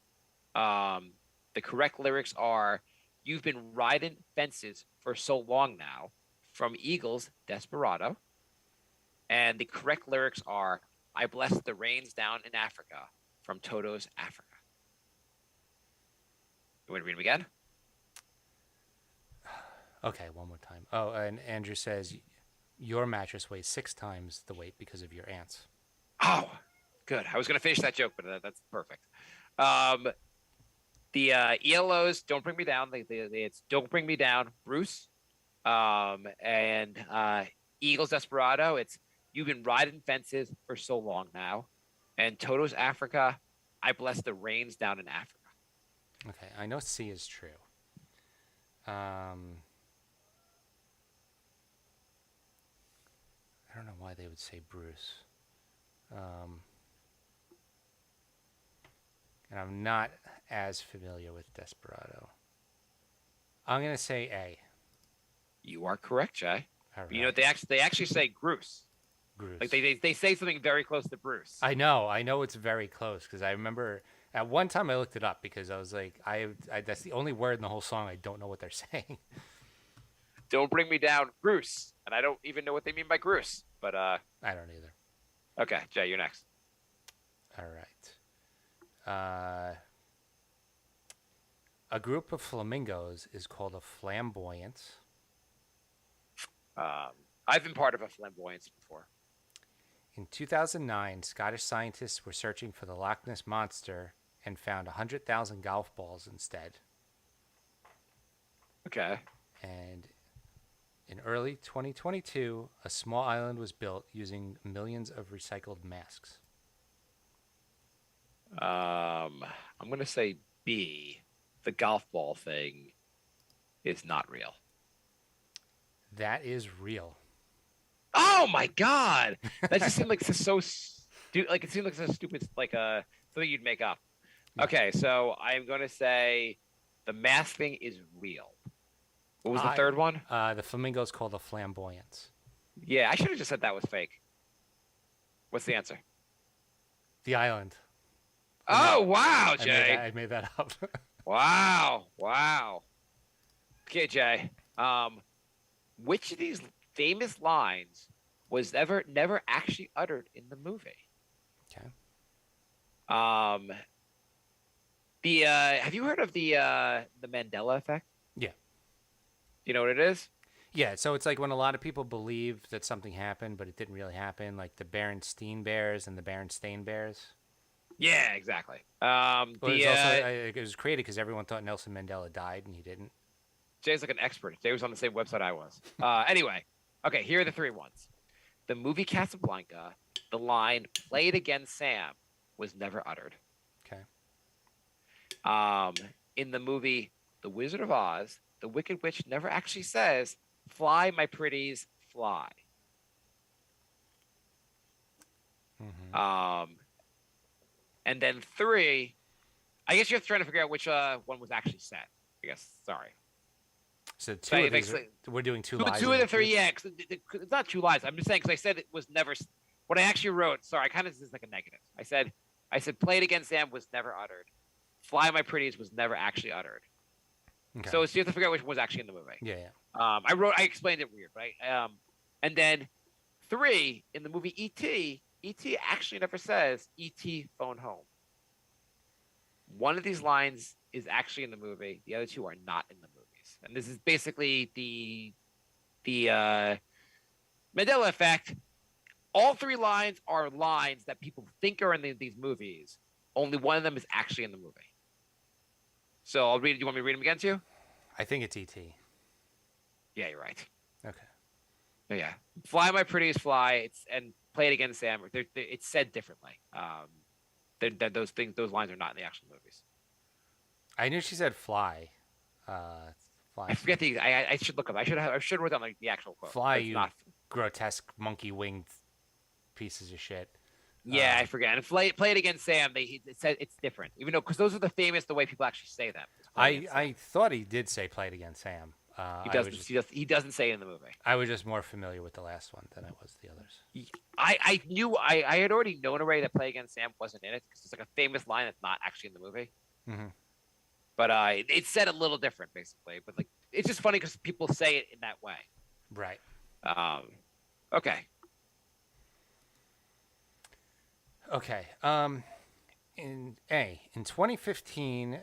The correct lyrics are "You've Been Riding Fences for So Long Now" from Eagles' "Desperado. And the correct lyrics are "I Bless the Rains Down in Africa" from Toto's "Africa." You want to read them again? Okay, one more time. Oh, and Andrew says your mattress weighs 6 times the weight because of your ants. Oh, good. I was going to finish that joke, but that's perfect. The ELO's "Don't Bring Me Down." It's "Don't Bring Me Down, Bruce." And Eagles' "Desperado." It's "You've Been Riding Fences for So Long Now." And Toto's "Africa." "I Bless the Rains Down in Africa." Okay, I know C is true. I don't know why they would say Bruce. And I'm not as familiar with Desperado. I'm going to say A. You are correct, Jay. All right. You know, they actually say Bruce. Bruce. Like they say something very close to Bruce. I know it's very close because I remember at one time I looked it up because I was like, I that's the only word in the whole song I don't know what they're saying. "Don't Bring Me Down, Bruce." And I don't even know what they mean by Bruce. But I don't either. okay, Jay, you're next. All right. A group of flamingos is called a flamboyance. I've been part of a flamboyance before. In 2009, Scottish scientists were searching for the Loch Ness Monster and found 100,000 golf balls instead. Okay. And in early 2022, a small island was built using millions of recycled masks. I'm gonna say B. The golf ball thing is not real. That is real. Oh my god! That just seemed like so like it seemed like so stupid, like something you'd make up. Okay, so I'm gonna say the mask thing is real. What was the third one? The flamingo is called a flamboyance. Yeah, I should have just said that was fake. What's the answer? The island. Oh wow, Jay! I made that up. Wow. Okay, Jay. Which of these famous lines was never actually uttered in the movie? Okay. Have you heard of the Mandela effect? Yeah. Do you know what it is? Yeah, so it's like when a lot of people believe that something happened, but it didn't really happen, like the Berenstain Bears and the Berenstain Bears. Yeah, exactly. It was created because everyone thought Nelson Mandela died, and he didn't. Jay's like an expert. Jay was on the same website I was. Anyway, okay, here are the 3 ones. The movie Casablanca, the line "Play it again, Sam" was never uttered. Okay. In the movie The Wizard of Oz, the Wicked Witch never actually says, "Fly, my pretties, fly." Mm-hmm. And then 3, I guess you're trying to figure out which one was actually said. I guess. Sorry. So we're doing 2 lies. 2 of the 3, yeah. Cause it's not 2 lies. I'm just saying because I said it was never. What I actually wrote. Sorry, I kind of is like a negative. I said, "Play it again, Sam" was never uttered. "Fly, my pretties" was never actually uttered. Okay. So you have to figure out which one was actually in the movie. Yeah. I explained it weird, right? And then 3 in the movie E.T. E.T. actually never says "E.T. phone home." One of these lines is actually in the movie. The other 2 are not in the movies. And this is basically the Mandela effect. All 3 lines are lines that people think are in these movies. Only one of them is actually in the movie. So I'll read. Do you want me to read them again too? I think it's E.T. Yeah, you're right. Okay. Yeah. "Fly, my pretties, fly." And "Play it again, Sam." It's said differently. Those lines are not in the actual movies. I knew she said fly. Fly. I forget I should look up. I should write down like the actual quote. Fly it's you. Not, grotesque monkey winged pieces of shit. Yeah, I forget. And play it against Sam. It said it's different, even though because those are the way people actually say them. I thought he did say play it against Sam. He doesn't say it in the movie. I was just more familiar with the last one than I was the others. I had already known already that play against Sam wasn't in it because it's like a famous line that's not actually in the movie. Mm-hmm. But it said a little different basically. But like it's just funny because people say it in that way. Right. Okay. Okay. In 2015,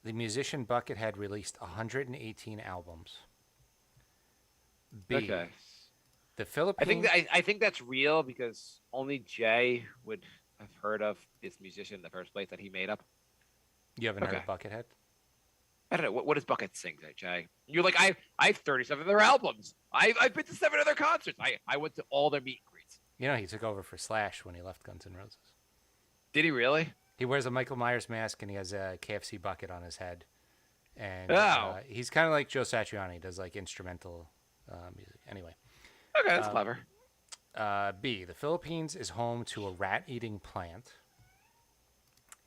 the musician Buckethead released 118 albums. B. Okay. The Philippines. I think that's real because only Jay would have heard of this musician in the first place that he made up. You haven't heard of Buckethead? I don't know. What does Bucket sing, Jay? You're like, I have 37 of their albums. I've been to 7 of their concerts. I went to all their meet and greets. You know, he took over for Slash when he left Guns N' Roses. Did he really? He wears a Michael Myers mask and he has a KFC bucket on his head. And he's kind of like Joe Satriani. He does like instrumental music. Anyway. Okay, that's clever. B. The Philippines is home to a rat-eating plant.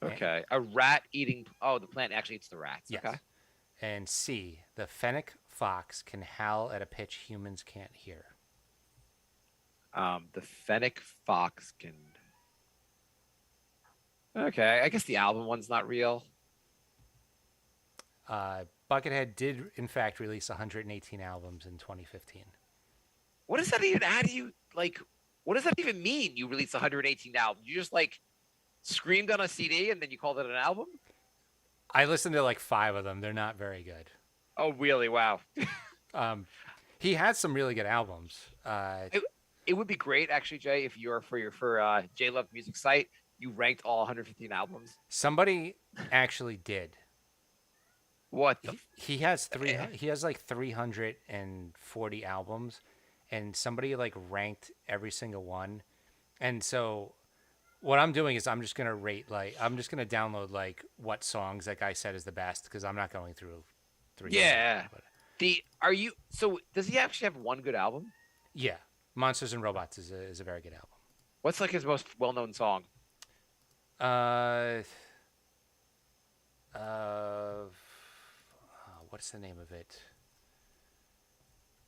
Okay. A rat-eating... Oh, the plant actually eats the rats. Yes. Okay. And C. The fennec fox can howl at a pitch humans can't hear. The fennec fox can... Okay, I guess the album one's not real. Buckethead did, in fact, release 118 albums in 2015. What does that even add to you? Like, what does that even mean? You released 118 albums. You just like screamed on a CD and then you called it an album? I listened to like 5 of them. They're not very good. Oh, really? Wow. He had some really good albums. It would be great, actually, Jay, if you're for J Love Music site, you ranked all 115 albums. Somebody actually did. What? He has He has like 340 albums, and somebody like ranked every single one. And so, what I'm doing is I'm just gonna download like what songs that guy said is the best because I'm not going through 3. Yeah. So does he actually have one good album? Yeah, Monsters and Robots is a very good album. What's like his most well-known song? What's the name of it?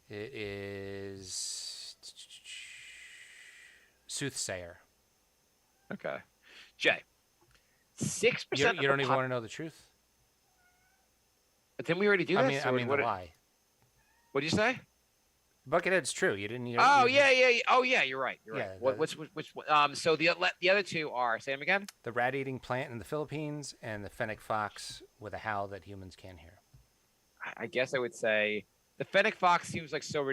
It is Soothsayer. Okay, Jay. 6%. You don't even want to know the truth. But didn't we already do this? I mean the lie. What did you say? Buckethead's true. You didn't. Oh yeah. Oh yeah, you're right. You're right. Yeah, which? So the other two are, say them again. The rat-eating plant in the Philippines and the fennec fox with a howl that humans can't hear. I guess I would say the fennec fox seems like so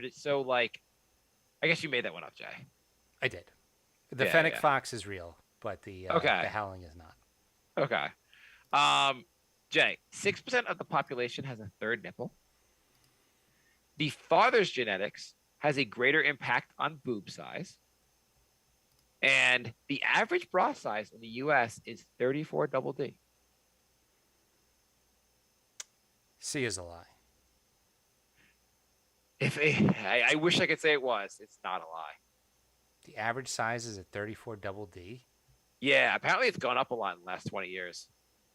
like. I guess you made that one up, Jay. I did. The fennec fox is real, but the howling is not. Okay. Jay, 6% of the population has a third nipple. The father's genetics has a greater impact on boob size. And the average bra size in the U.S. is 34 double D. C is a lie. I wish I could say it was. It's not a lie. The average size is a 34 double D? Yeah, apparently it's gone up a lot in the last 20 years.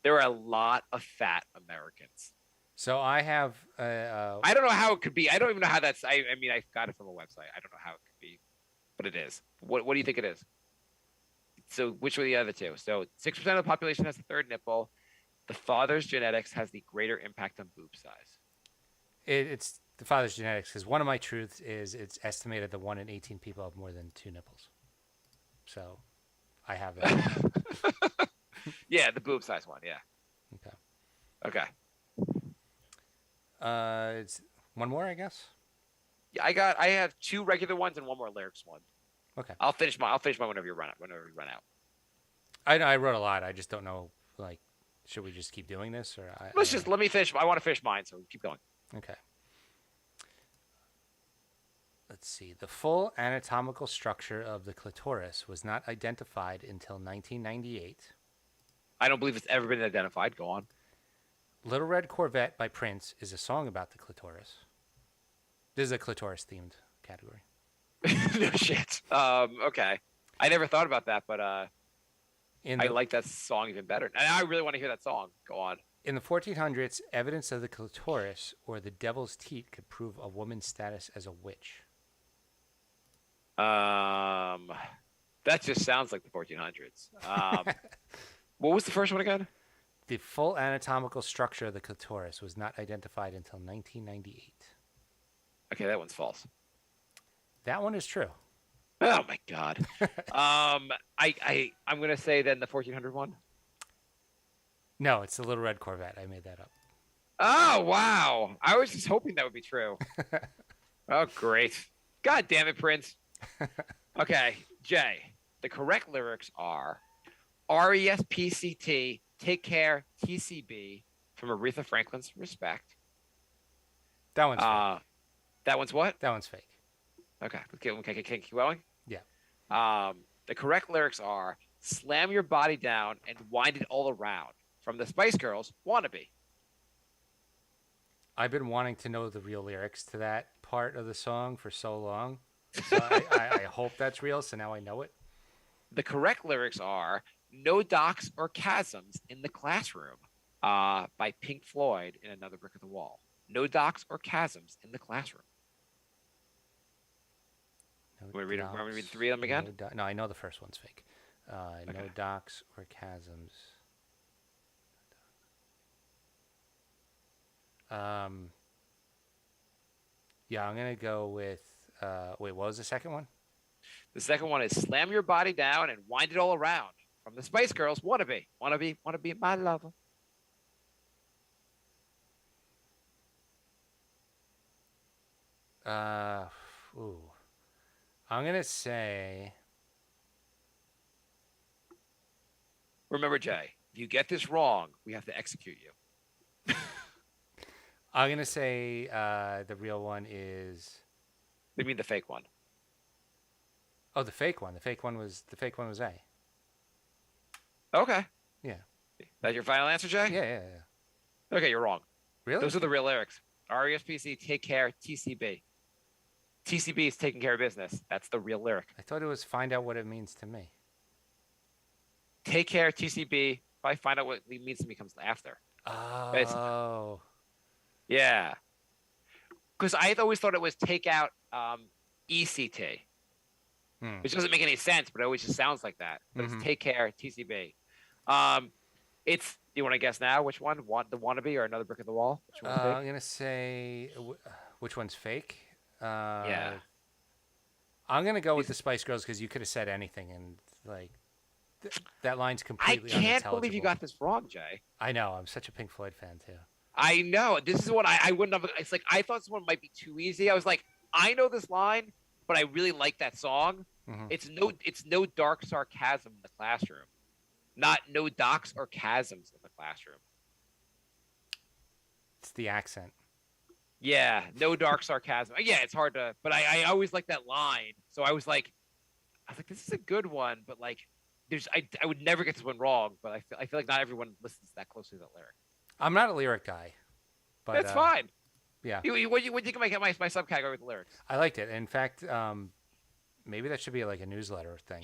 There are a lot of fat Americans. So I have. I don't know how it could be. I don't even know how that's. I mean, I got it from a website. I don't know how it could be, but it is. What do you think it is? So which were the other two? So 6% of the population has the third nipple. The father's genetics has the greater impact on boob size. It's the father's genetics because one of my truths is it's estimated that 1 in 18 people have more than 2 nipples. So I have it. Yeah, the boob size one. Yeah. Okay. It's one more, I guess. Yeah, I have 2 regular ones and 1 more lyrics one. Okay. I'll finish mine whenever you run out. I wrote a lot. I just don't know. Like, should we just keep doing this or? Let me finish. I want to finish mine, so keep going. Okay. Let's see. The full anatomical structure of the clitoris was not identified until 1998. I don't believe it's ever been identified. Go on. Little Red Corvette by Prince is a song about the clitoris. This is a clitoris-themed category. No shit. Okay. I never thought about that, but I like that song even better. And I really want to hear that song. Go on. In the 1400s, evidence of the clitoris or the devil's teat could prove a woman's status as a witch. That just sounds like the 1400s. What was the first one again? The full anatomical structure of the clitoris was not identified until 1998. Okay, that one's false. That one is true. Oh my god. I'm gonna say then the 1400 one. No, it's the Little Red Corvette. I made that up. Oh wow! I was just hoping that would be true. Oh great! God damn it, Prince. Okay, Jay. The correct lyrics are RESPCT, Take Care, TCB, from Aretha Franklin's Respect. That one's fake. That one's what? That one's fake. Okay, keep going? Yeah. The correct lyrics are Slam Your Body Down and Wind It All Around, from the Spice Girls' Wannabe. I've been wanting to know the real lyrics to that part of the song for so long. So I hope that's real, so now I know it. The correct lyrics are No Docks or Chasms in the Classroom, by Pink Floyd in Another Brick of the Wall. No docks or chasms in the classroom. Want me to read 3 of them again? No, I know the first one's fake. Okay. No docks or chasms. Yeah, I'm going to go with... wait, what was the second one? The second one is Slam Your Body Down and Wind It All Around, from the Spice Girls' Wannabe. Wanna be my lover. I'm going to say... Remember, Jay, if you get this wrong, we have to execute you. I'm going to say the real one is... What do you mean the fake one? Oh, the fake one. The fake one was A. Okay. Yeah. That your final answer, Jay? Yeah. Okay, you're wrong. Really? Those are the real lyrics. RESPC, Take Care, TCB. TCB is taking care of business. That's the real lyric. I thought it was find out what it means to me. Take Care, TCB. If I find out what it means to me comes after. Oh. Yeah. Because I always thought it was take out ECT. Which doesn't make any sense, but it always just sounds like that. But it's Take Care, TCB. It's... Do you want to guess now which one? The Wannabe or Another Brick of the Wall? I'm going to say... which one's fake? Yeah. I'm going to go with the Spice Girls because you could have said anything and, like, that line's completely unintelligible. I can't believe you got this wrong, Jay. I know. I'm such a Pink Floyd fan, too. I know. This is what I wouldn't have... It's like, I thought this one might be too easy. I was like, I know this line, but I really like that song. It's no dark sarcasm in the classroom. Not no docks or chasms in the classroom. It's the accent. Yeah, no dark sarcasm. Yeah, it's hard to... But I always like that line. So I was like, this is a good one, but like, I would never get this one wrong, but I feel like not everyone listens that closely to that lyric. I'm not a lyric guy. But, that's fine. Yeah. What do you think of my subcategory with the lyrics? I liked it. In fact, maybe that should be like a newsletter thing.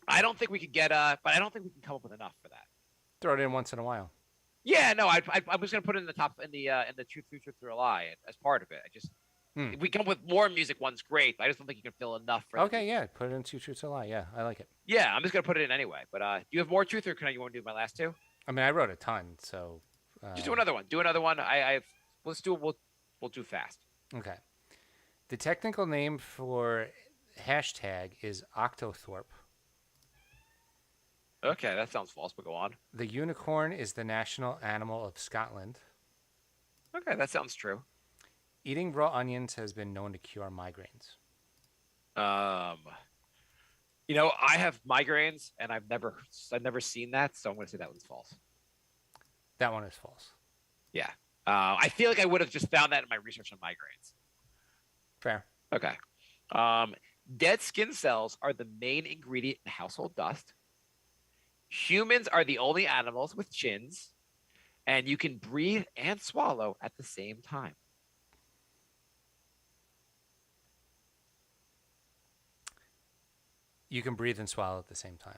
I don't think we could get but I don't think we can come up with enough for that. Throw it in once in a while. Yeah, no, I was gonna put it in the top in the truth or a lie as part of it. If we come up with more music ones, great. But I just don't think you can fill enough for. Okay, yeah, put it in Two Truths or a Lie. Yeah, I like it. Yeah, I'm just gonna put it in anyway. But do you have more truth, or you want to do my last two? I mean, I wrote a ton, so. Just do another one. Do another one. Let's do it. We'll do fast. Okay. The technical name for hashtag is Octothorpe. Okay, that sounds false, but go on. The unicorn is the national animal of Scotland. Okay, that sounds true. Eating raw onions has been known to cure migraines. I have migraines, and I've never seen that, so I'm going to say that one's false. That one is false. Yeah. I feel like I would have just found that in my research on migraines. Fair. Okay. Dead skin cells are the main ingredient in household dust. Humans are the only animals with chins, and you can breathe and swallow at the same time. You can breathe and swallow at the same time.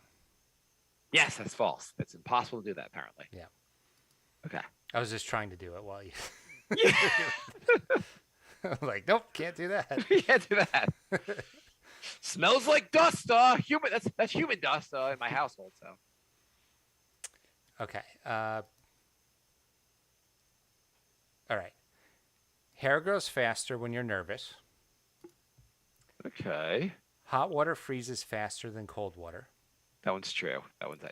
Yes, that's false. It's impossible to do that, apparently. Yeah. Okay. I was just trying to do it while you. Yeah. Like, nope, can't do that. You can't do that. Smells like dust. Human. That's human dust in my household. So. Okay. All right. Hair grows faster when you're nervous. Okay. Hot water freezes faster than cold water. That one's true.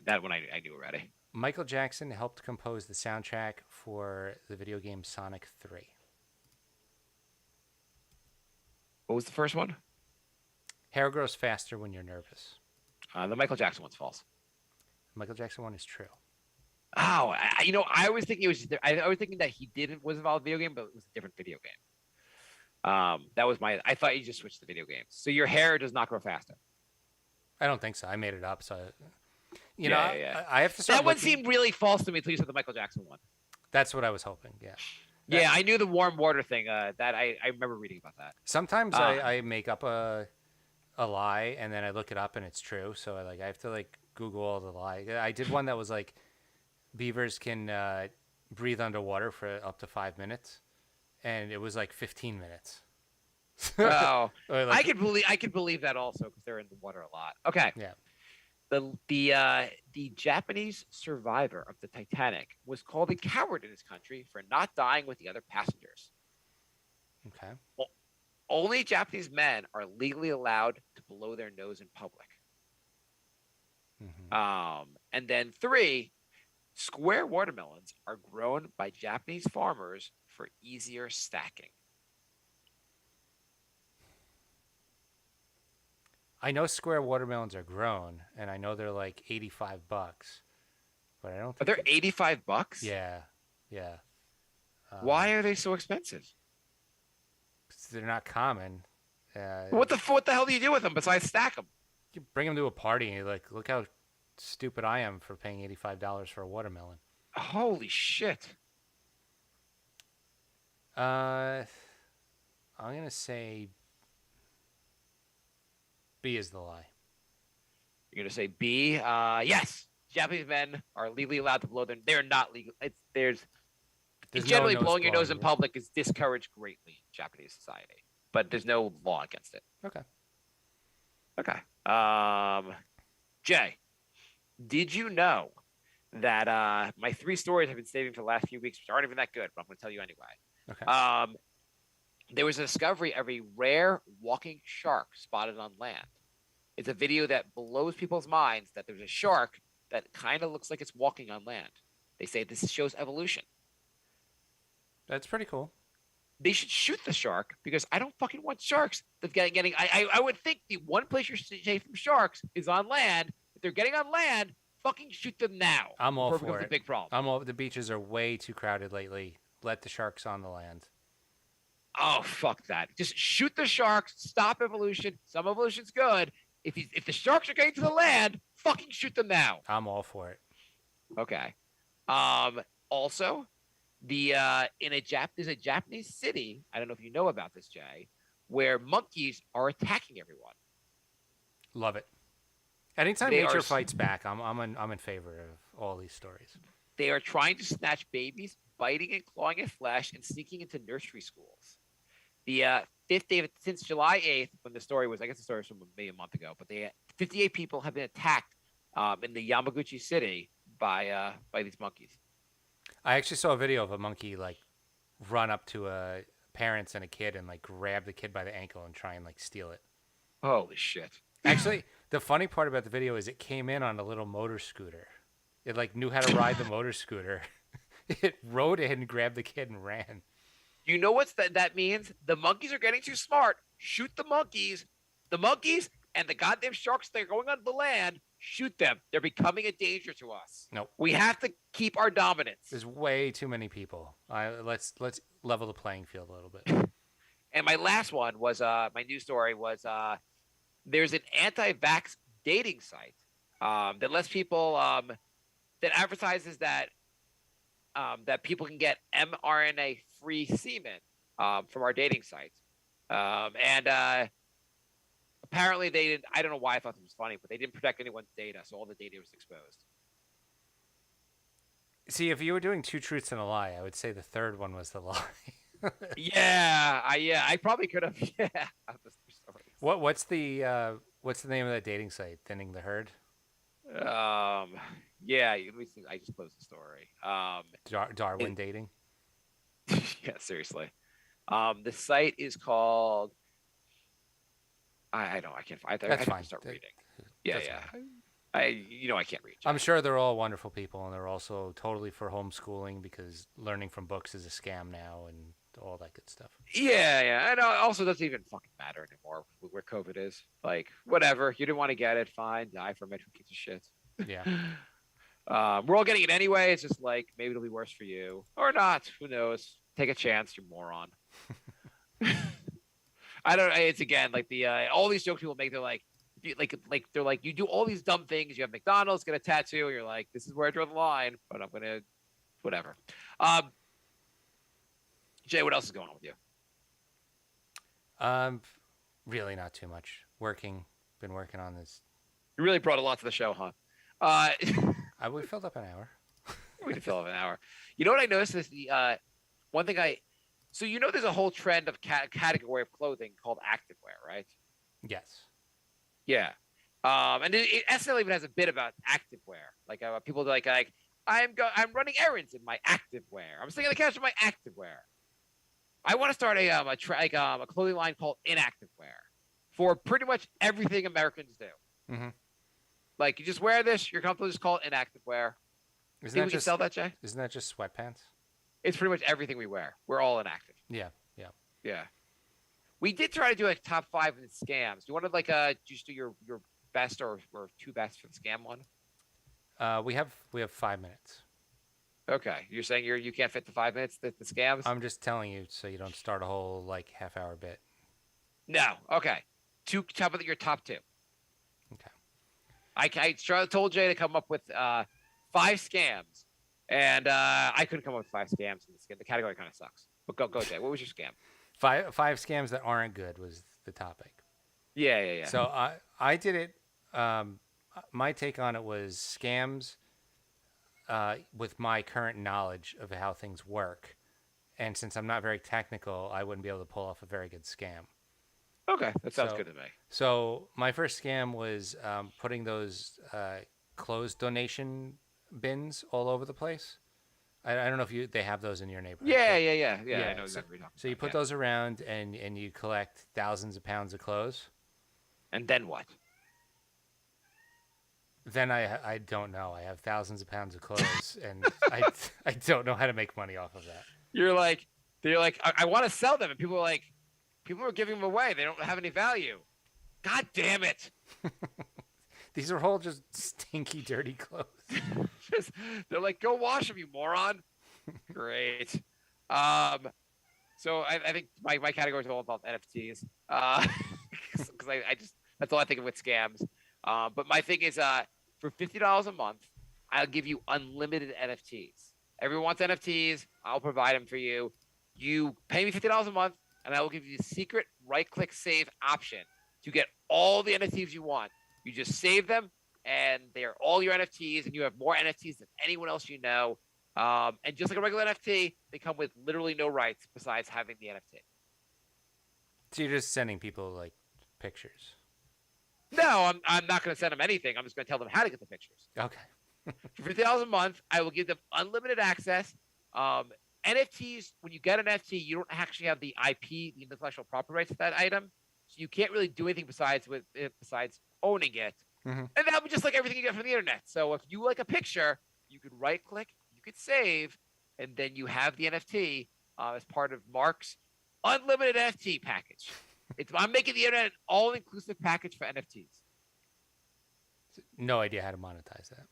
That one I knew already. Michael Jackson helped compose the soundtrack for the video game Sonic 3. What was the first one? Hair grows faster when you're nervous. The Michael Jackson one's false. Michael Jackson one is true. Oh, I was thinking I was thinking that he was involved in a video game, but it was a different video game. That was I thought you just switched the video games. So your hair does not grow faster. I don't think so. I made it up. So, Yeah. I have to start. That one seemed really false to me. Please said the Michael Jackson one. That's what I was hoping. Yeah. Yeah, I knew the warm water thing. That I remember reading about that. Sometimes I make up a lie and then I look it up and it's true. So I have to Google all the lie. I did one that was like beavers can breathe underwater for up to 5 minutes, and it was like 15 minutes. Oh, I could believe that also because they're in the water a lot. Okay. Yeah. The Japanese survivor of the Titanic was called a coward in his country for not dying with the other passengers. Okay. Well, only Japanese men are legally allowed to blow their nose in public. Mm-hmm. And then 3, square watermelons are grown by Japanese farmers for easier stacking. I know square watermelons are grown, and I know they're like $85, but I don't think Are they $85? Yeah. Why are they so expensive? They're not common. What the hell do you do with them besides stack them? You bring them to a party and you're like, look how stupid I am for paying $85 for a watermelon. Holy shit. I'm gonna say B is the lie. You're gonna say B? Yes. Japanese men are legally allowed to blow them. They're not legal. There's generally no blowing your nose in blowing. public is discouraged greatly in Japanese society, but there's no law against it. Okay. Jay, did you know that my 3 stories I've been saving for the last few weeks, which aren't even that good, but I'm going to tell you anyway. Okay. There was a discovery of a rare walking shark spotted on land. It's a video that blows people's minds that there's a shark that kind of looks like it's walking on land. They say this shows evolution. That's pretty cool. They should shoot the shark because I don't fucking want sharks. I would think the one place you're safe from sharks is on land. If they're getting on land, fucking shoot them now. I'm all for it. A big problem. The beaches are way too crowded lately. Let the sharks on the land. Oh, fuck that. Just shoot the sharks. Stop evolution. Some evolution's good. If the sharks are getting to the land, fucking shoot them now. I'm all for it. Okay. Also, there's a Japanese city, I don't know if you know about this, Jay, where monkeys are attacking everyone. Love it. Anytime nature fights back, I'm in favor of all these stories. They are trying to snatch babies, biting and clawing at flesh, and sneaking into nursery schools. The 5th day since July 8th, when the story was, I guess the story was from maybe a month ago, but 58 people have been attacked in the Yamaguchi city by these monkeys. I actually saw a video of a monkey run up to parents and a kid and grab the kid by the ankle and try and steal it. Holy shit! Actually, the funny part about the video is it came in on a little motor scooter. It knew how to ride the motor scooter. It rode in and grabbed the kid and ran. You know what that means? The monkeys are getting too smart. Shoot the monkeys. The monkeys and the goddamn sharks that are going on the land. Shoot them. They're becoming a danger to us. Nope. We have to keep our dominance. There's way too many people. Let's level the playing field a little bit. And my last one was my news story was there's an anti-vax dating site that lets people that advertises that people can get mRNA-free semen from our dating sites. apparently they didn't. I don't know why I thought this was funny, but they didn't protect anyone's data, so all the data was exposed. See, if you were doing two truths and a lie, I would say the third one was the lie. I probably could have. Yeah. What's the name of that dating site? Thinning the Herd? Yeah. Let me see. I just closed the story. Darwin dating? Yeah, seriously. The site is called. I can't. That's I fine. Start reading. Yeah. Fine. I can't read. I'm sure they're all wonderful people, and they're also totally for homeschooling because learning from books is a scam now, and all that good stuff. Yeah, and also it doesn't even fucking matter anymore where COVID is. Like, whatever, you didn't want to get it, fine, die from it. Who gives a shit? Yeah. We're all getting it anyway. It's just like maybe it'll be worse for you or not. Who knows? Take a chance, you moron. I don't. It's again like the all these jokes people make. They're like. They're like you do all these dumb things. You have McDonald's, get a tattoo. And you're like, this is where I draw the line, but I'm gonna, whatever. Jay, what else is going on with you? Really not too much. Been working on this. You really brought a lot to the show, huh? We filled up an hour. We can fill up an hour. You know what I noticed is the one thing so there's a whole trend of category of clothing called activewear, right? Yes. Yeah. And it SNL even has a bit about activewear. Like people are like I'm running errands in my activewear. I'm sitting on the couch in my activewear. I want to start a clothing line called Inactivewear for pretty much everything Americans do. Mm-hmm. Like you just wear this, you're comfortable. Just call it Inactivewear. Think we can sell that, Jay? Isn't that just sweatpants? It's pretty much everything we wear. We're all inactive. Yeah. We did try to do a top 5 in scams. Do you want to just do your best or two best for the scam one? We have 5 minutes. Okay, you're saying you can't fit the 5 minutes the scams? I'm just telling you so you don't start a whole half-hour bit. No. Okay. Your top 2. Okay. I told Jay to come up with 5 scams, and I couldn't come up with 5 scams in the scam. The category kind of sucks. But go Jay. What was your scam? 5 scams that aren't good was the topic. Yeah. So I did it. My take on it was scams with my current knowledge of how things work. And since I'm not very technical, I wouldn't be able to pull off a very good scam. Okay, that sounds good to me. So my first scam was putting those clothes donation bins all over the place. I don't know if they have those in your neighborhood. Yeah. I know exactly. So you put those around and you collect thousands of pounds of clothes. And then what? Then I don't know. I have thousands of pounds of clothes, and I don't know how to make money off of that. They're like, I want to sell them, and people are giving them away. They don't have any value. God damn it! These are all just stinky, dirty clothes. They're like, go wash them, you moron. Great. So I think my category is all about NFTs. Because I just that's all I think of with scams. But my thing is, for $50 a month, I'll give you unlimited NFTs. Everyone wants NFTs. I'll provide them for you. You pay me $50 a month, and I will give you the secret right-click save option to get all the NFTs you want. You just save them, and they are all your NFTs, and you have more NFTs than anyone else you know. And just like a regular NFT, they come with literally no rights besides having the NFT. So you're just sending people pictures? No, I'm not going to send them anything. I'm just going to tell them how to get the pictures. Okay. For $50 a month, I will give them unlimited access. NFTs, when you get an NFT, you don't actually have the IP, the intellectual property rights to that item. So you can't really do anything besides owning it. Mm-hmm. And that'll be just like everything you get from the internet. So if you like a picture, you could right-click, you could save, and then you have the NFT as part of Mark's unlimited NFT package. I'm making the internet an all-inclusive package for NFTs. No idea how to monetize that.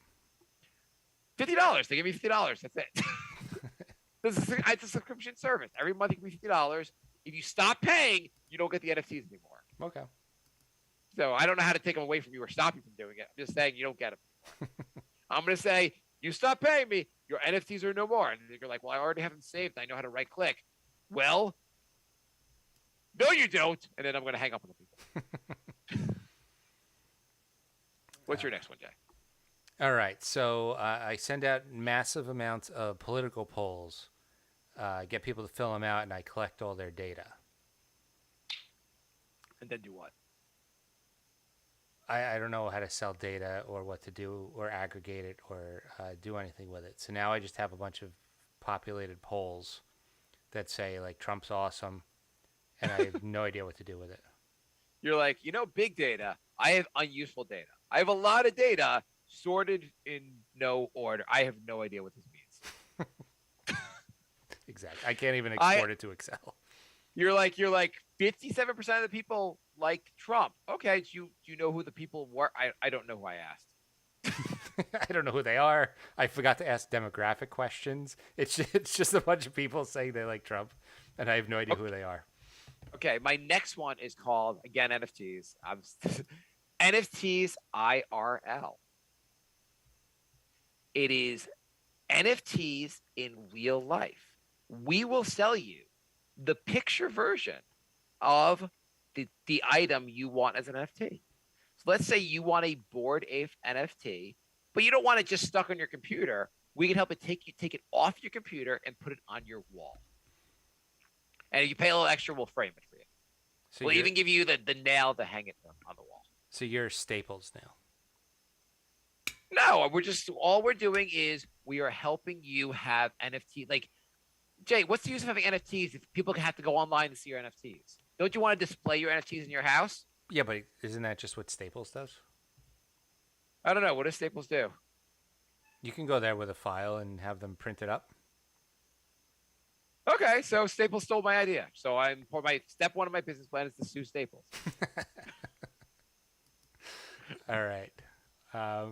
$50. They give me $50. That's it. It's a subscription service. Every month you give me $50. If you stop paying, you don't get the NFTs anymore. Okay. So I don't know how to take them away from you or stop you from doing it. I'm just saying you don't get them. I'm going to say, you stop paying me, your NFTs are no more. And you're like, well, I already have them saved. I know how to right-click. Well, no, you don't. And then I'm going to hang up on the people. What's your next one, Jay? All right. So I send out massive amounts of political polls, get people to fill them out, and I collect all their data. And then do what? I don't know how to sell data or what to do or aggregate it or do anything with it. So now I just have a bunch of populated polls that say, like, Trump's awesome, and I have no idea what to do with it. You're like, big data. I have unuseful data. I have a lot of data sorted in no order. I have no idea what this means. Exactly. I can't even export it to Excel. You're like 57% of the people like Trump. Okay, do you know who the people were? I don't know who I asked. I don't know who they are. I forgot to ask demographic questions. It's just a bunch of people saying they like Trump, and I have no idea who they are. Okay, my next one is called, again, NFTs. NFTs IRL. It is NFTs in real life. We will sell you the picture version of the item you want as an NFT. So let's say you want a Bored Ape NFT, but you don't want it just stuck on your computer. We can help it take it off your computer and put it on your wall. And if you pay a little extra, we'll frame it for you. So we'll even give you the nail to hang it on the wall. So you're Staples now. No, all we're doing is we are helping you have NFT. Like, Jay, what's the use of having NFTs if people have to go online to see your NFTs? Don't you want to display your NFTs in your house? Yeah, but isn't that just what Staples does? I don't know. What does Staples do? You can go there with a file and have them print it up. Okay, so Staples stole my idea. So step one of my business plan is to sue Staples. All right. I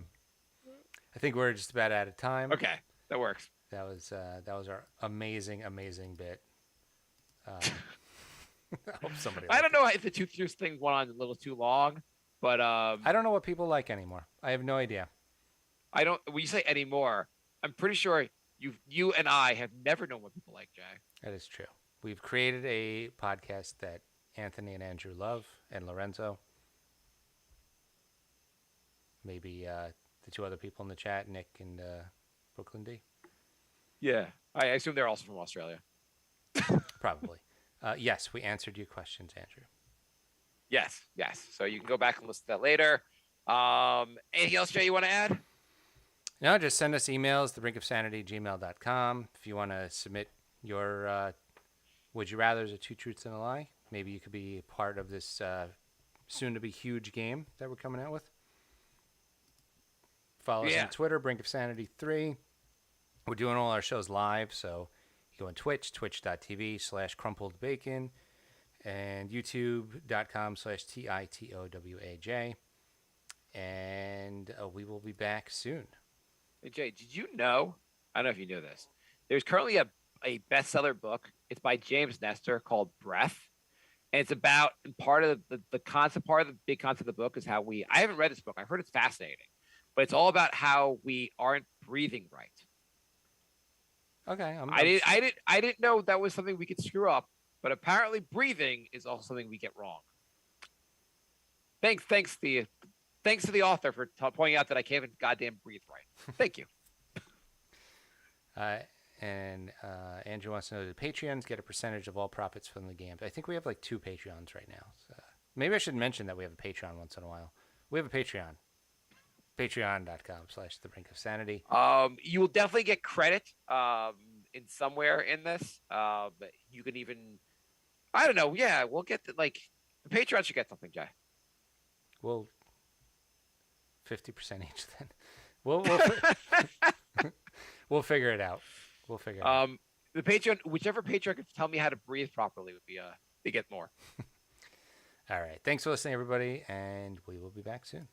think we're just about out of time. Okay, that works. That was our amazing bit. I hope somebody. I don't know if the two truths thing went on a little too long, but I don't know what people like anymore. I have no idea. I don't. When you say anymore, I'm pretty sure you and I have never known what people like, Jay. That is true. We've created a podcast that Anthony and Andrew love, and Lorenzo. Maybe the two other people in the chat, Nick and Brooklyn D. Yeah, I assume they're also from Australia. Probably. Yes, we answered your questions, Andrew. Yes. So you can go back and listen to that later. Anything else, Jay, you want to add? No, just send us emails, thebrinkofsanity@gmail.com. If you want to submit your Would You Rathers or Two Truths and a Lie, maybe you could be part of this soon-to-be huge game that we're coming out with. Follow us on Twitter, brinkofsanity3. We're doing all our shows live, so you go on Twitch, twitch.tv/crumpledbacon, and youtube.com/TITOWAJ. And we will be back soon. Hey, Jay, did you know? I don't know if you knew this. There's currently a bestseller book. It's by James Nestor called Breath. And it's about part of the concept, part of the big concept of the book is how I haven't read this book. I've heard it's fascinating. But it's all about how we aren't breathing right. Okay. I didn't know that was something we could screw up, but apparently breathing is also something we get wrong. Thanks to the author for pointing out that I can't even goddamn breathe right. Thank you. And Andrew wants to know, the Patreons get a percentage of all profits from the games. I think we have like 2 Patreons right now. So maybe I should mention that we have a Patreon once in a while. We have a Patreon. Patreon.com/thebrinkofsanity. You will definitely get credit in somewhere in this. But you can even, I don't know. Yeah, we'll get the Patreon should get something, Jay. Well, 50% each then. We'll figure it out. We'll figure it out. The Patreon, whichever Patreon could tell me how to breathe properly would be they get more. All right. Thanks for listening, everybody, and we will be back soon.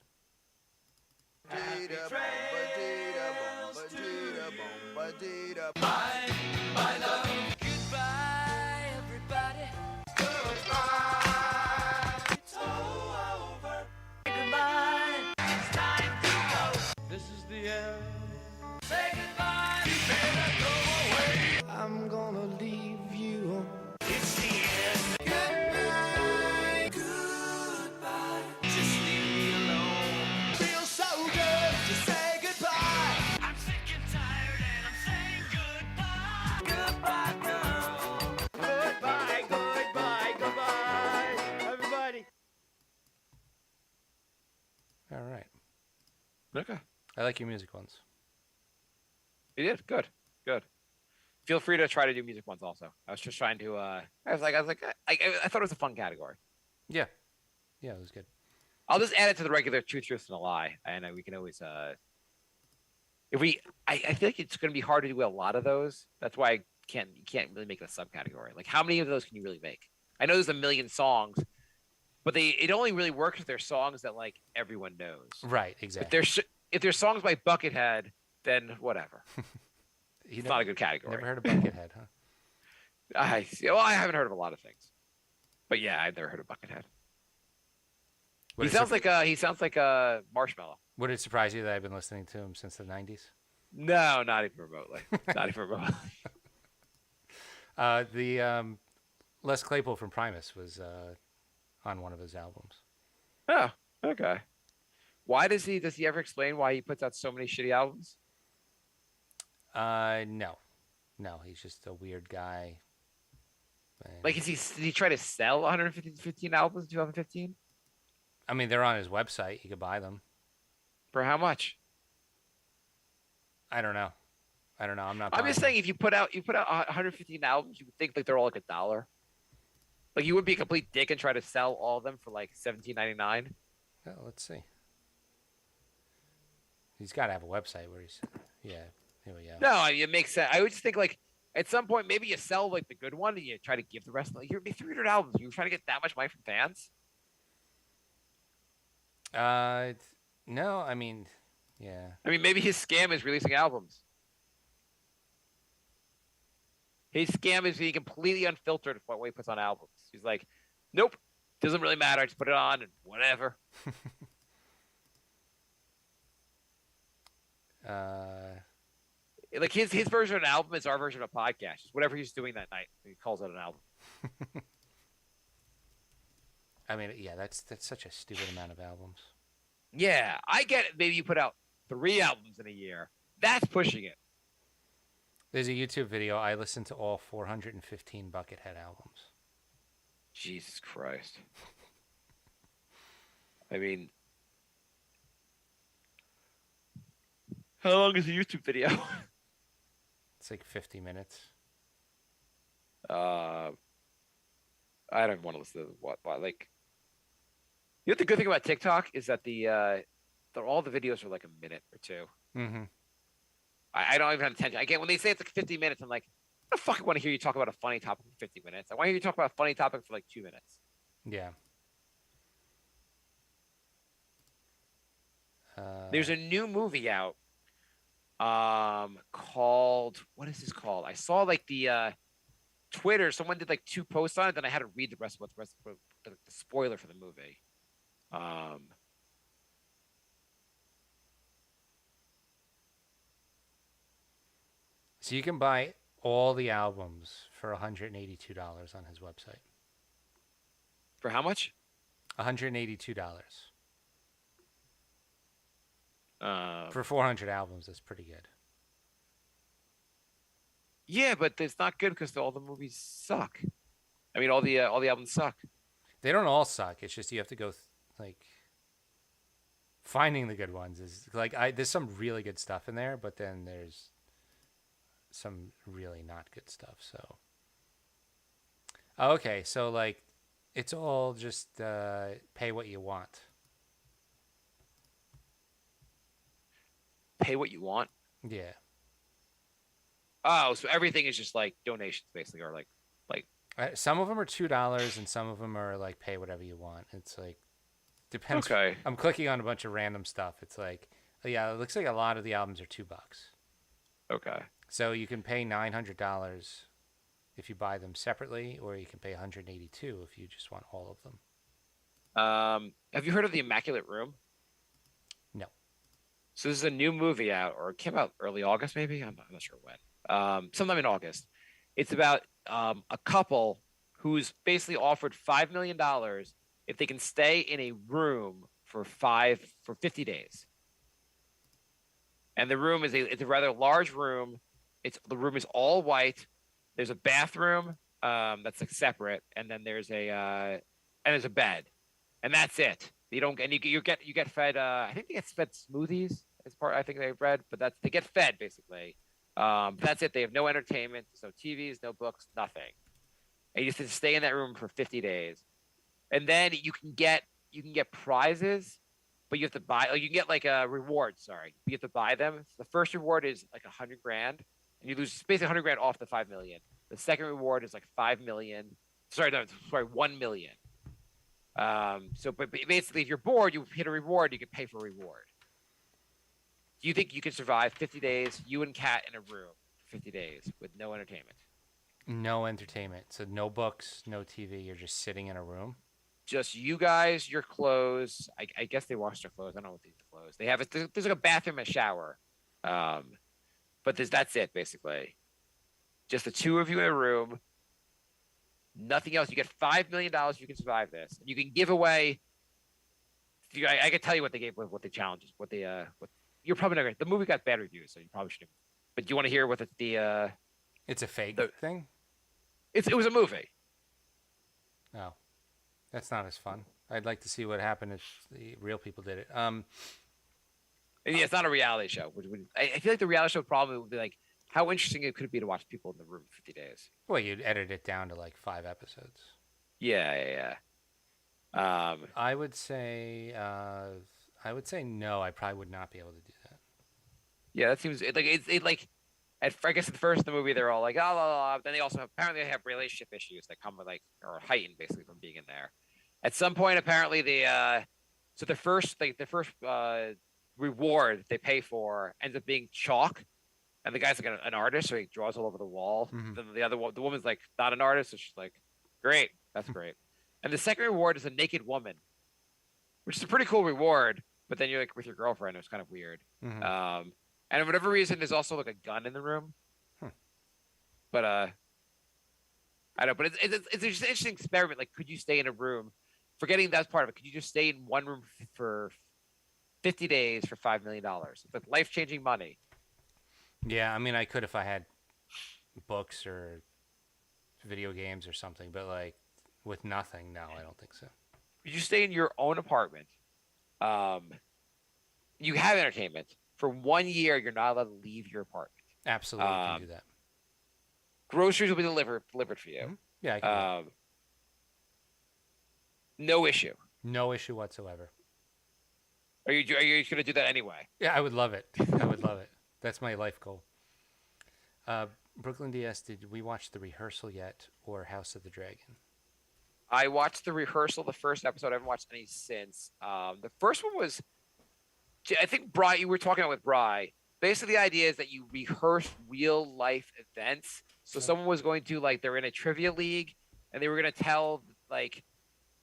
Happy trails to bye, bye love. Goodbye, everybody. Goodbye. It's all over. Goodbye. It's time to go. This is the end. Say goodbye. You better go away. I'm gonna leave you. It's the end. Goodbye. Goodbye. Just leave me alone. Feel so Okay. I like your music ones. You did good. Feel free to try to do music ones also. I was just trying to. I thought it was a fun category. Yeah, it was good. I'll just add it to the regular truth, and a lie, and we can always. If we, I feel like it's going to be hard to do a lot of those. That's why you can't really make it a subcategory. Like, how many of those can you really make? I know there's a million songs, but it only really works if they're songs that like everyone knows. Right, exactly. If there's songs by Buckethead, then whatever. It's not a good category. Never heard of Buckethead, huh? I haven't heard of a lot of things, but yeah, I've never heard of Buckethead. He sounds like a Marshmallow. Would it surprise you that I've been listening to him since the 90s? No, not even remotely. Not even remotely. The Les Claypool from Primus was on one of his albums. Oh, okay. Why does he ever explain why he puts out so many shitty albums? No, he's just a weird guy. Like, did he try to sell 115 albums in 2015? I mean, they're on his website. You could buy them. For how much? I don't know. I'm not. I'm just saying, if you put out 115 albums, you would think like they're all like $1. Like, you would be a complete dick and try to sell all of them for like $17.99. Well, let's see. He's got to have a website where he's. Yeah. Here we go. No, I mean, it makes sense. I would just think like at some point maybe you sell like the good one and you try to give the rest. Like, you're 300 albums. You're trying to get that much money from fans. No, I mean, yeah. I mean, maybe his scam is releasing albums. His scam is being completely unfiltered with what he puts on albums. He's like, nope, doesn't really matter. I just put it on and whatever. Like his version of an album is our version of a podcast. Just whatever he's doing that night, he calls it an album. I mean, yeah, that's such a stupid amount of albums. Yeah, I get it. Maybe you put out 3 albums in a year. That's pushing it. There's a YouTube video. I listened to all 415 Buckethead albums. Jesus Christ. I mean, how long is the YouTube video? It's like 50 minutes. I don't want to listen to what like. You know, the good thing about TikTok is that all the videos are like a minute or 2. Mm-hmm. I don't even have attention. Again, when they say it's like 50 minutes, I'm like, I don't fucking want to hear you talk about a funny topic for 50 minutes. I want to hear you talk about a funny topic for like 2 minutes. Yeah. There's a new movie out called, what is this called? I saw like the Twitter, someone did like 2 posts on it, then I had to read the rest of the spoiler for the movie. So you can buy all the albums for $182 on his website. For how much? $182. For 400 albums, that's pretty good. Yeah, but it's not good because all the movies suck. I mean, all the albums suck. They don't all suck. It's just you have to go like finding the good ones is like there's some really good stuff in there, but then there's some really not good stuff. So okay, so like it's all just pay what you want. Pay what you want? Yeah. Oh, so everything is just like donations basically, or like some of them are $2 and some of them are like pay whatever you want. It's like depends. Okay. I'm clicking on a bunch of random stuff. It's like, yeah, it looks like a lot of the albums are $2. Okay. So you can pay $900 if you buy them separately, or you can pay $182 if you just want all of them. Have you heard of the Immaculate Room? No. So this is a new movie out, or it came out early August, maybe. I'm not sure when. Sometime in August. It's about a couple who's basically offered $5 million if they can stay in a room for 50 days. And the room it's a rather large room. The room is all white. There's a bathroom that's like separate, and then there's a bed, and that's it. You don't, and you get fed. I think they get fed smoothies as part I think they've read, but they get fed basically. That's it. They have no entertainment, no TVs, no books, nothing. And you just have to stay in that room for 50 days. And then you can get prizes, but you have to buy. Like, you can get like a reward. Sorry, you have to buy them. So the first reward is like 100 grand, and you lose basically 100 grand off the 5 million. The second reward is like 5 million. Sorry, no, sorry, 1 million. But basically, if you're bored, you hit a reward. You can pay for a reward. Do you think you can survive 50 days, you and Kat in a room, for 50 days with no entertainment? No entertainment. So no books, no TV. You're just sitting in a room. Just you guys, your clothes. I guess they wash their clothes. I don't know what they do with clothes. They have it. There's like a bathroom and a shower. But that's it basically. Just the two of you in a room. Nothing else. You get $5 million if you can survive this. You can give away. I can tell you what they gave, what the challenges, what you're probably not gonna. The movie got bad reviews, so you probably shouldn't. But do you want to hear what the? It's a fake thing. It was a movie. Oh, that's not as fun. I'd like to see what happened if the real people did it. And yeah, it's not a reality show. I feel like the reality show probably would be like, how interesting it could be to watch people in the room for 50 days. Well, you'd edit it down to like 5 episodes. Yeah. I would say no. I probably would not be able to do that. Yeah, that seems like. I guess at first in the movie they're all like, oh, then they also apparently have relationship issues that come with or heightened basically from being in there. At some point, apparently the first reward they pay for ends up being chalk, and the guy's like an artist, so he draws all over the wall. Mm-hmm. Then the woman's like not an artist, so she's like, great, that's great. And the second reward is a naked woman, which is a pretty cool reward. But then you're like with your girlfriend, it was kind of weird. Mm-hmm. And for whatever reason, there's also like a gun in the room. But I don't know. But it's just an interesting experiment. Like, could you stay in a room? Forgetting that's part of it. Could you just stay in one room for 50 days for $5 million? It's like life-changing money. Yeah, I mean, I could if I had books or video games or something. But like with nothing, no, I don't think so. Could you stay in your own apartment? You have entertainment. For 1 year, you're not allowed to leave your apartment. Absolutely, can do that. Groceries will be delivered for you. Mm-hmm. Yeah, I can do that. No issue. No issue whatsoever. Are you going to do that anyway? Yeah, I would love it. I would love it. That's my life goal. Brooklyn DS, did we watch The Rehearsal yet or House of the Dragon? I watched The Rehearsal, the first episode. I haven't watched any since. The first one was, I think, Bry, you were talking about with Bry. Basically, the idea is that you rehearse real life events. So someone was going to, like, they're in a trivia league, and they were going to tell, like,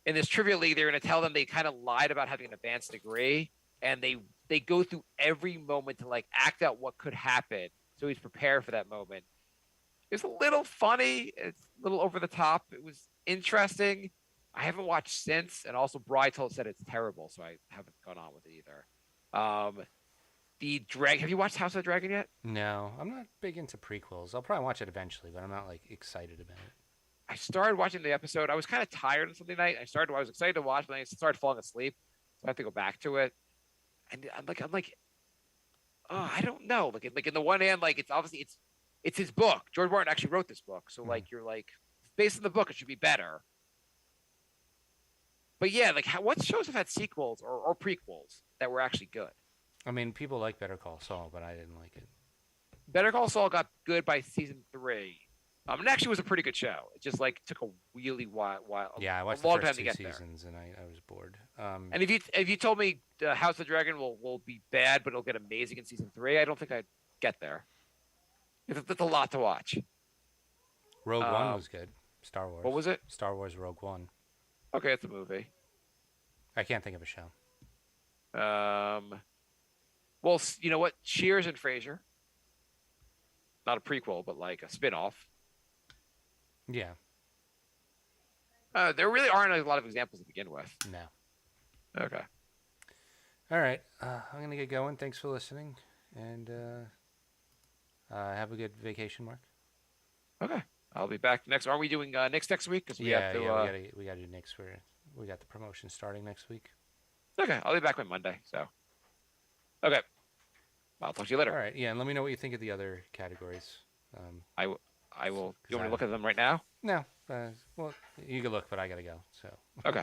in this trivia league, they're going to tell them they kind of lied about having an advanced degree, and they go through every moment to, like, act out what could happen, so he's prepared for that moment. It was a little funny. It's a little over the top. It was interesting. I haven't watched since, and also Bry said it's terrible, so I haven't gone on with it either. Have you watched House of the Dragon yet? No, I'm not big into prequels. I'll probably watch it eventually, but I'm not like excited about it. I started watching the episode. I was kind of tired on Sunday night. I was excited to watch, but then I started falling asleep, so I have to go back to it. And I'm like, oh, I don't know. Like in the one hand, like it's his book. George Martin actually wrote this book, so like you're like, based on the book, it should be better. But yeah, like what shows have had sequels or prequels that were actually good? I mean, people like Better Call Saul, but I didn't like it. Better Call Saul got good by season 3. It actually was a pretty good show. It just like took a really while. Yeah, I watched a long the first time to two get seasons, and I was bored. And if you told me House of the Dragon will be bad, but it'll get amazing in season 3, I don't think I'd get there. That's a lot to watch. Rogue One was good. Star Wars. What was it? Star Wars Rogue One. Okay, it's a movie. I can't think of a show. Well, you know what? Cheers and Frasier. Not a prequel, but like a spin-off. Yeah. There really aren't a lot of examples to begin with. No. Okay. All right. I'm going to get going. Thanks for listening. And have a good vacation, Mark. Okay. I'll be back next. Are we doing next week? Because we yeah, have to. We got to do next. We got the promotion starting next week. Okay. I'll be back on Monday. So. Okay. talk to you later. All right. Yeah, and let me know what you think of the other categories. I will. You want me to look at them right now? No. Well, you can look, but I gotta go. So. Okay.